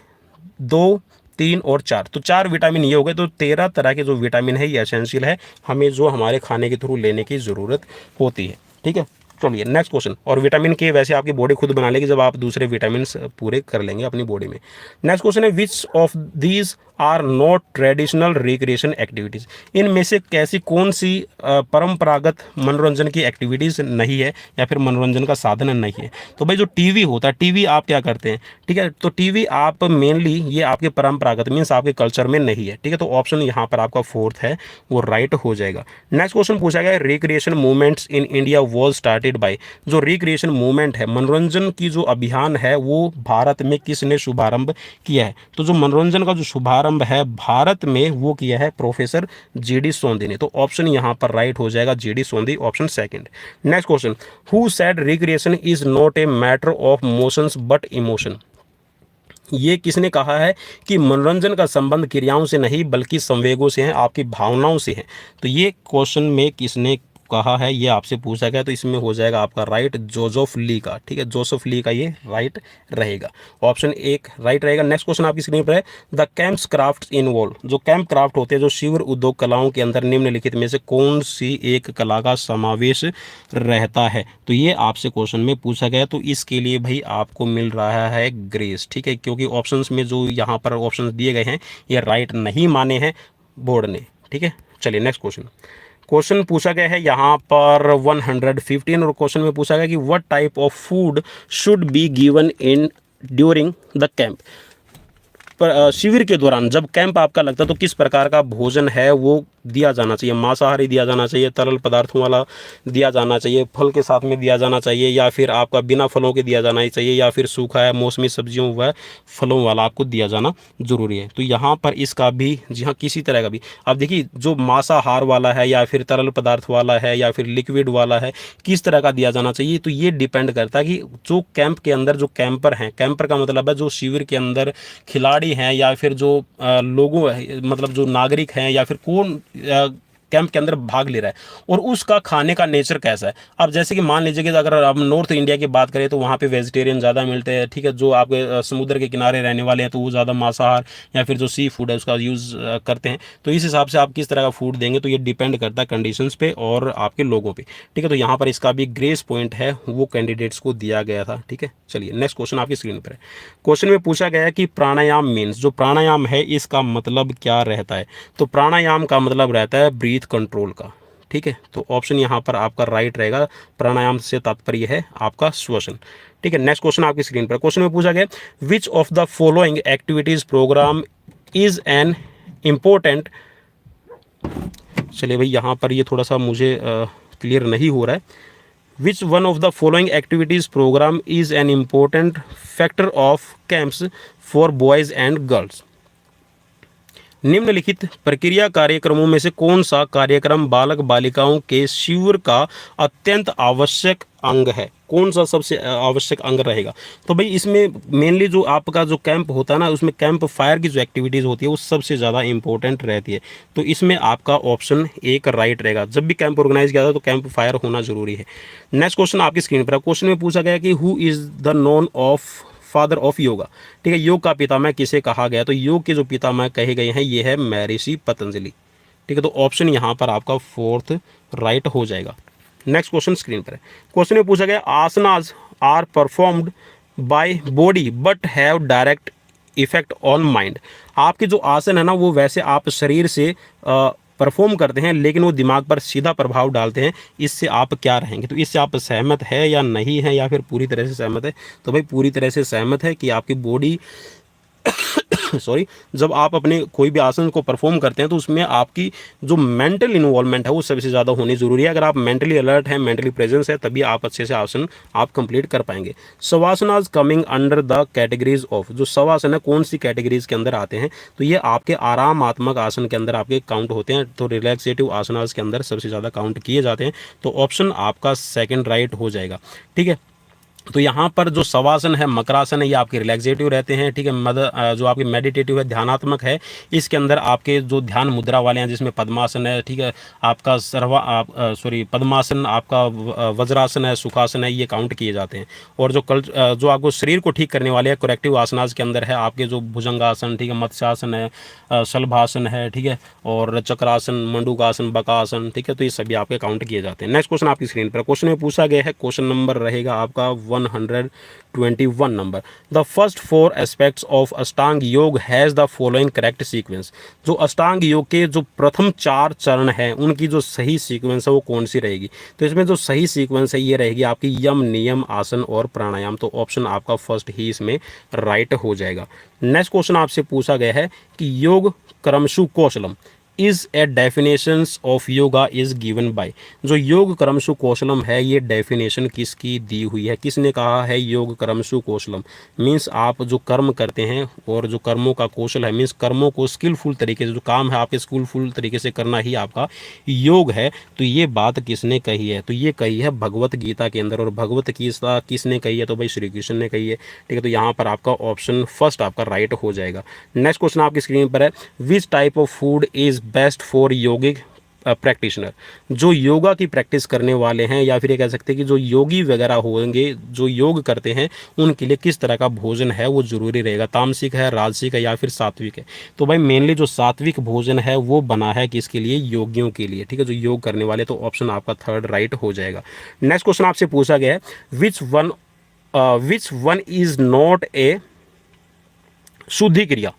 2, 3 और 4, तो 4 विटामिन ये हो गए। तो 13 तरह के जो विटामिन है ये एसेंशियल है, हमें जो हमारे खाने के थ्रू लेने की ज़रूरत होती है, ठीक है। चलिए नेक्स्ट क्वेश्चन, और विटामिन के वैसे आपकी बॉडी खुद बना लेगी जब आप दूसरे विटामिन पूरे कर लेंगे अपनी बॉडी में। नेक्स्ट क्वेश्चन है, which of these are not traditional recreation activities? इनमें से कैसी कौन सी परंपरागत मनोरंजन की एक्टिविटीज़ नहीं है या फिर मनोरंजन का साधन नहीं है? तो भाई जो टीवी होता है, टीवी आप क्या करते हैं? ठीक है, तो टीवी आप मेनली ये आपके परंपरागत मीन्स आपके कल्चर में नहीं है, ठीक है। तो ऑप्शन यहाँ पर आपका फोर्थ है वो राइट हो जाएगा। नेक्स्ट क्वेश्चन पूछा गया, recreation movements in India was started by? जो रिक्रिएशन मूवमेंट है, मनोरंजन की जो अभियान है वो भारत में किसने शुभारंभ किया है? तो जो मनोरंजन का जो शुभारंभ है भारत में वो किया है प्रोफेसर GD सोंदी ने। तो ऑप्शन यहाँ पर राइट हो जाएगा GD Sondhi, option second. Next question, who said recreation is not a matter of motions but emotion? ये किसने कहा है कि मनोरंजन का संबंध क्रियाओं से नहीं बल्कि संवेगों से है, आपकी भावनाओं से है? तो ये क्वेश्चन में किसने कहा है ये आपसे पूछा गया, तो इसमें हो जाएगा आपका राइट जोसेफ ली का, ठीक है, जोसेफ ली का ये राइट रहेगा, ऑप्शन एक राइट रहेगा। नेक्स्ट क्वेश्चन आपकी स्क्रीन पर है, द कैंप्स क्राफ्ट इन्वॉल्व? जो कैंप क्राफ्ट होते हैं, जो शिविर उद्योग कलाओं के अंदर निम्नलिखित में से कौन सी एक कला का समावेश रहता है? तो ये आपसे क्वेश्चन में पूछा गया, तो इसके लिए भाई आपको मिल रहा है ग्रेस, ठीक है, क्योंकि ऑप्शंस में जो यहाँ पर ऑप्शंस दिए गए हैं ये राइट नहीं माने हैं बोर्ड ने, ठीक है। चलिए नेक्स्ट क्वेश्चन पूछा गया है यहाँ पर 115, और क्वेश्चन में पूछा गया कि what type of food should be given in during the camp. पर शिविर के दौरान जब कैंप आपका लगता है तो किस प्रकार का भोजन है वो दिया जाना चाहिए? मांसाहारी दिया जाना चाहिए, तरल पदार्थों वाला दिया जाना चाहिए, फल के साथ में दिया जाना चाहिए, या फिर आपका बिना फलों के दिया जाना ही चाहिए, या फिर सूखा है मौसमी सब्जियों व फलों वाला आपको दिया जाना जरूरी है? तो यहाँ पर इसका भी जी हाँ किसी तरह का भी अब देखिए, जो मांसाहार वाला है या फिर तरल पदार्थ वाला है या फिर लिक्विड वाला है, किस तरह का दिया जाना चाहिए, तो ये डिपेंड करता है कि जो कैंप के अंदर जो कैंपर हैं, कैंपर का मतलब है जो शिविर के अंदर खिलाड़ी हैं या फिर जो लोगों मतलब जो नागरिक हैं या फिर कौन कैंप के अंदर भाग ले रहा है और उसका खाने का नेचर कैसा है। अब जैसे कि मान लीजिए कि अगर हम नॉर्थ इंडिया की बात करें तो वहाँ पे वेजिटेरियन ज़्यादा मिलते हैं, ठीक है। जो आपके समुद्र के किनारे रहने वाले हैं तो वो ज़्यादा मांसाहार या फिर जो सी फूड है उसका यूज़ करते हैं। तो इस हिसाब से आप किस तरह का फूड देंगे तो ये डिपेंड करता है कंडीशंस पे और आपके लोगों पे, ठीक है। तो यहाँ पर इसका भी ग्रेस पॉइंट है वो कैंडिडेट्स को दिया गया था, ठीक है। चलिए नेक्स्ट क्वेश्चन आपकी स्क्रीन पर है। क्वेश्चन में पूछा गया है कि प्राणायाम मीन्स, जो प्राणायाम है इसका मतलब क्या रहता है? तो प्राणायाम का मतलब रहता है ब्रीथ कंट्रोल का, ठीक है। तो ऑप्शन यहाँ पर आपका राइट रहेगा। प्राणायाम से तात्पर्य है आपका श्वसन, ठीक है। नेक्स्ट क्वेश्चन आपकी स्क्रीन पर। क्वेश्चन में पूछा गया which of the following activities program is an important. चलिए भाई यहाँ पर ये थोड़ा सा मुझे क्लियर नहीं हो रहा है। Which one of the following activities program is an important factor of camps for boys and girls. निम्नलिखित प्रक्रिया कार्यक्रमों में से कौन सा कार्यक्रम बालक बालिकाओं के शिविर का अत्यंत आवश्यक अंग है? कौन सा सबसे आवश्यक अंग रहेगा? तो भाई इसमें मेनली जो आपका जो कैंप होता है ना, उसमें कैंप फायर की जो एक्टिविटीज़ होती है वो सबसे ज़्यादा इंपॉर्टेंट रहती है। तो इसमें आपका ऑप्शन एक राइट रहेगा। जब भी कैंप ऑर्गेनाइज किया था तो कैंप फायर होना जरूरी है। नेक्स्ट क्वेश्चन आपकी स्क्रीन पर। क्वेश्चन में पूछा गया कि who is the known of father of yoga, ठीक है। योग का पितामह किसे कहा गया? तो योग के जो पितामह कहे गए हैं ये है महर्षि पतंजलि, ठीक है। तो ऑप्शन यहाँ पर आपका फोर्थ राइट हो जाएगा। नेक्स्ट क्वेश्चन स्क्रीन पर है। क्वेश्चन में पूछा गया asanas are performed by body but have direct effect on mind. आपके जो आसन है ना वो वैसे आप शरीर से परफॉर्म करते हैं लेकिन वो दिमाग पर सीधा प्रभाव डालते हैं। इससे आप क्या रहेंगे? तो इससे आप सहमत है या नहीं है या फिर पूरी तरह से सहमत है? तो भाई पूरी तरह से सहमत है कि आपकी बॉडी सॉरी, जब आप अपने कोई भी आसन को परफॉर्म करते हैं तो उसमें आपकी जो मेंटल इन्वॉल्वमेंट है वो सबसे ज़्यादा होनी ज़रूरी है। अगर आप मेंटली अलर्ट हैं, मेंटली प्रेजेंस है, तभी आप अच्छे से आसन आप कंप्लीट कर पाएंगे। शवासनाज coming under the categories of, जो शवासन है कौन सी कैटेगरीज के अंदर आते हैं? तो ये आपके आरामात्मक आसन के अंदर आपके काउंट होते हैं। तो रिलैक्सेटिव आसनाज के अंदर सबसे ज़्यादा काउंट किए जाते हैं। तो ऑप्शन आपका सेकेंड राइट हो जाएगा, ठीक है। तो यहाँ पर जो शवासन है, मकरासन है, ये आपके रिलैक्सेटिव रहते हैं, ठीक है। जो आपकी मेडिटेटिव है, ध्यानात्मक है, इसके अंदर आपके जो ध्यान मुद्रा वाले हैं जिसमें पद्मासन है, ठीक है, आपका पद्मासन, आपका वज्रासन है, सुखासन है, ये काउंट किए जाते हैं। और जो आपको शरीर को ठीक करने वाले हैं करेक्टिव आसनाज के अंदर है आपके जो भुजंगासन, ठीक है, मत्स्यासन है, शलभासन है, ठीक है, और चक्रासन, मंडूकासन, बकासन, ठीक है। तो ये सभी आपके काउंट किए जाते हैं। नेक्स्ट क्वेश्चन आपकी स्क्रीन पर। क्वेश्चन में पूछा गया है, क्वेश्चन नंबर रहेगा आपका 121 number. The first 4 aspects of अष्टांग योग has the following correct sequence. जो अष्टांग योग के जो प्रथम 4 चरण हैं उनकी जो सही सीक्वेंस है वो कौन सी रहेगी? तो इसमें जो सही सीक्वेंस है ये रहेगी आपकी यम, नियम, आसन और प्राणायाम। तो ऑप्शन आपका फर्स्ट ही इसमें राइट हो जाएगा। नेक्स्ट क्वेश्चन आपसे पूछा गया है कि योग कर्मसु कौशलम is a definitions of yoga is given by. जो योग कर्मसु कौशलम है ये डेफिनेशन किसकी दी हुई है? किसने कहा है योग कर्मसु कौशलम? मीन्स आप जो कर्म करते हैं और जो कर्मों का कौशल है, मीन्स कर्मों को स्किलफुल तरीके से, जो काम है आपके स्किलफुल तरीके से करना ही आपका योग है। तो ये बात किसने कही है? तो ये कही है भगवत गीता के अंदर। और भगवत गीता किसने कही है? तो भाई श्री कृष्ण ने कही है, ठीक है। तो यहाँ पर आपका ऑप्शन फर्स्ट आपका राइट हो जाएगा। नेक्स्ट क्वेश्चन आपकी स्क्रीन पर है, विच type of food is best for yogic practitioner. जो योगा की प्रैक्टिस करने वाले हैं या फिर ये कह सकते हैं कि जो योगी वगैरह होंगे, जो योग करते हैं, उनके लिए किस तरह का भोजन है वो जरूरी रहेगा? तामसिक है, राजसिक है या फिर सात्विक है? तो भाई मेनली जो सात्विक भोजन है वो बना है किसके लिए? योगियों के लिए, ठीक है, जो योग करने वाले। तो ऑप्शन आपका थर्ड राइट हो जाएगा। नेक्स्ट क्वेश्चन आपसे पूछा गया है, विच वन इज नॉट ए शुद्धि क्रिया?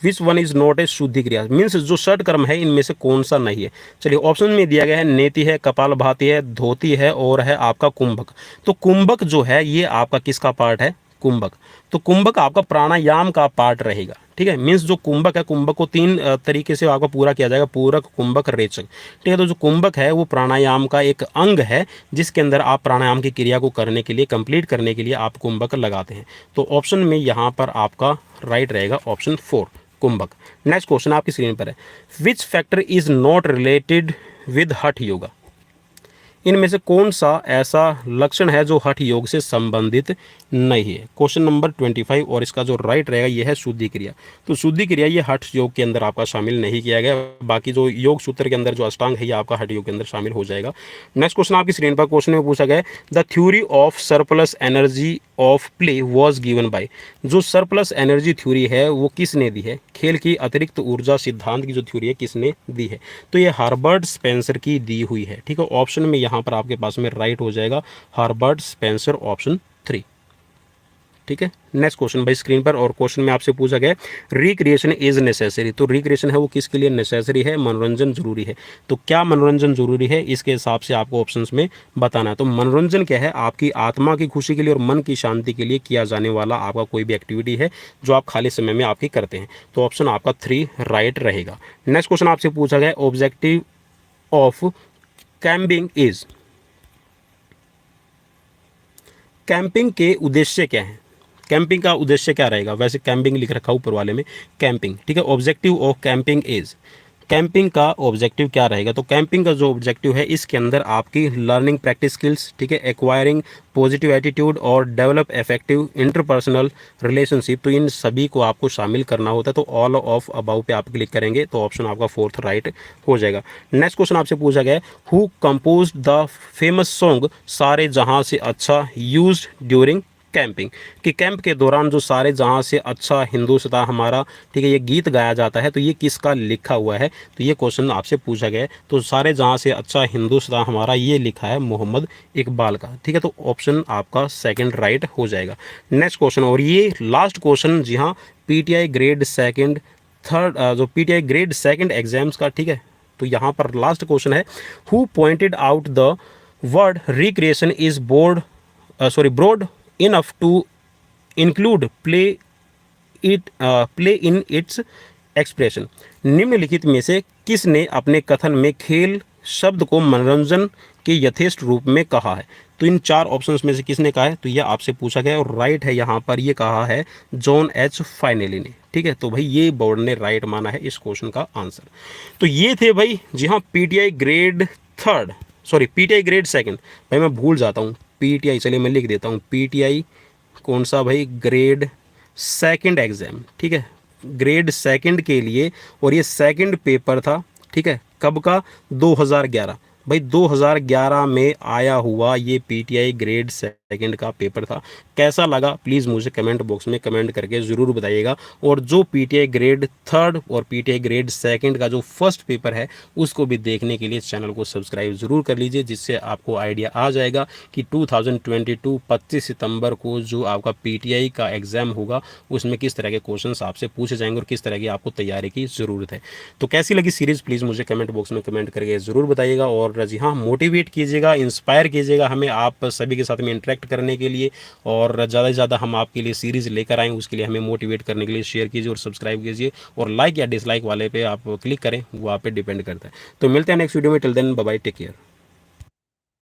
विच वन इज नॉट ए शुद्धि क्रिया, मीन्स जो षट कर्म है इनमें से कौन सा नहीं है। चलिए ऑप्शन में दिया गया है नेति है, कपालभाति है, धोती है और है आपका कुंभक। तो कुंभक जो है ये आपका किसका पार्ट है, कुंभक। तो कुंभक आपका प्राणायाम का पार्ट रहेगा, ठीक है। मीन्स जो कुंभक है, कुंभक को तीन तरीके से आपका पूरा किया जाएगा, पूरक, कुंभक, रेचक, ठीक है। तो जो कुंभक है वो प्राणायाम का एक अंग है जिसके अंदर आप प्राणायाम की क्रिया को करने के लिए, कंप्लीट करने के लिए आप कुंभक लगाते हैं। तो ऑप्शन में यहाँ पर आपका राइट रहेगा ऑप्शन 4 कुंभक। नेक्स्ट क्वेश्चन आपकी स्क्रीन पर है, which factor is not related with हठ योगा, इनमें से कौन सा ऐसा लक्षण है जो हठ योग से संबंधित नहीं है। क्वेश्चन नंबर 25 और इसका जो राइट रहेगा ये है शुद्धि क्रिया। तो शुद्धि क्रिया ये हठ योग के अंदर आपका शामिल नहीं किया गया, बाकी जो योग सूत्र के अंदर जो अष्टांग है ये आपका हठ योग के अंदर शामिल हो जाएगा। नेक्स्ट क्वेश्चन आपकी स्क्रीन पर क्वेश्चन में पूछा गया है, the theory of surplus energy of play was given by, जो सरप्लस एनर्जी थ्योरी है वो किसने दी है, खेल की अतिरिक्त ऊर्जा सिद्धांत की जो थ्योरी है किसने दी है। तो ये हर्बर्ट स्पेंसर की दी हुई है, ठीक है। ऑप्शन में यहाँ पर आपके पास में राइट हो जाएगा हर्बर्ट स्पेंसर ऑप्शन 3, ठीक है। नेक्स्ट क्वेश्चन भाई स्क्रीन पर, और क्वेश्चन में आपसे पूछा गया रिक्रिएशन इज नेसेसरी, तो रिक्रिएशन है वो किसके लिए नेसेसरी है, मनोरंजन जरूरी है। तो क्या मनोरंजन जरूरी है, इसके हिसाब से आपको ऑप्शंस में बताना है। तो मनोरंजन क्या है, आपकी आत्मा की खुशी के लिए और मन की शांति के लिए किया जाने वाला आपका कोई भी एक्टिविटी है जो आप खाली समय में आपकी करते हैं। तो ऑप्शन आपका 3 राइट रहेगा। नेक्स्ट क्वेश्चन आपसे पूछा गया objective of camping is, camping के उद्देश्य क्या है, कैंपिंग का उद्देश्य क्या रहेगा, वैसे कैंपिंग लिख रखा ऊपर वाले में कैंपिंग, ठीक है। Objective of camping is, camping का ऑब्जेक्टिव क्या रहेगा। तो कैंपिंग का जो ऑब्जेक्टिव है इसके अंदर आपकी लर्निंग प्रैक्टिस स्किल्स, ठीक है, एक्वायरिंग पॉजिटिव एटीट्यूड और डेवलप इफेक्टिव इंटरपर्सनल रिलेशनशिप, तो इन सभी को आपको शामिल करना होता है। तो ऑल ऑफ अबाउ पे आप क्लिक करेंगे तो ऑप्शन आपका 4th राइट हो जाएगा। नेक्स्ट क्वेश्चन आपसे पूछा गया है, who compose the famous song सारे जहां से अच्छा यूज्ड ड्यूरिंग कैंपिंग, कि कैंप के दौरान जो सारे जहां से अच्छा हिंदुस्तान हमारा, ठीक है, ये गीत गाया जाता है, तो ये किसका लिखा हुआ है। तो ये क्वेश्चन आपसे पूछा गया है। तो सारे जहां से अच्छा हिंदुस्तान हमारा ये लिखा है मोहम्मद इकबाल का, ठीक है। तो ऑप्शन आपका 2nd राइट हो जाएगा। नेक्स्ट क्वेश्चन, और ये लास्ट क्वेश्चन, जी हाँ, पीटीआई ग्रेड 2nd 3rd जो पीटीआई ग्रेड 2nd एग्जाम्स का, ठीक है। तो यहाँ पर लास्ट क्वेश्चन है, who pointed out the word recreation is broad enough to include play in its expression, निम्नलिखित में से किसने अपने कथन में खेल शब्द को मनोरंजन के यथेष्ट रूप में कहा है। तो इन 4 ऑप्शंस में से किसने कहा है, तो यह आपसे पूछा गया और राइट है यहाँ पर, ये कहा है जॉन एच फाइनेली ने, ठीक है। तो भाई ये बोर्ड ने राइट माना है इस क्वेश्चन का आंसर। तो ये थे भाई, जी हाँ, पीटीआई ग्रेड 2nd, भाई मैं भूल जाता हूँ पीटीआई, चलिए मैं लिख देता हूँ पीटीआई कौन सा भाई, ग्रेड 2nd एग्जाम, ठीक है, ग्रेड 2nd के लिए। और ये 2nd पेपर था, ठीक है, कब का, 2011, भाई 2011 में आया हुआ ये पीटीआई ग्रेड 2nd का पेपर था। कैसा लगा प्लीज़ मुझे कमेंट बॉक्स में कमेंट करके ज़रूर बताइएगा। और जो पीटीआई ग्रेड 3rd और पीटीआई ग्रेड 2nd का जो फर्स्ट पेपर है उसको भी देखने के लिए चैनल को सब्सक्राइब ज़रूर कर लीजिए, जिससे आपको आइडिया आ जाएगा कि 2022 25 सितंबर को जो आपका पीटीआई का एग्ज़ाम होगा उसमें किस तरह के क्वेश्चन आपसे पूछे जाएंगे और किस तरह की आपको तैयारी की ज़रूरत है। तो कैसी लगी सीरीज़ प्लीज़ मुझे कमेंट बॉक्स में कमेंट करके ज़रूर बताइएगा। और जी हाँ, मोटिवेट कीजिएगा, इंस्पायर कीजिएगा हमें आप सभी के साथ में इंटरेक्ट करने के लिए, और ज़्यादा से ज़्यादा हम आपके लिए सीरीज़ लेकर आएँ, उसके लिए हमें मोटिवेट करने के लिए शेयर कीजिए और सब्सक्राइब कीजिए, और लाइक या डिसलाइक वाले पे आप क्लिक करें, वो आप पे डिपेंड करता है। तो मिलते हैं नेक्स्ट वीडियो में, till then bye bye, take care.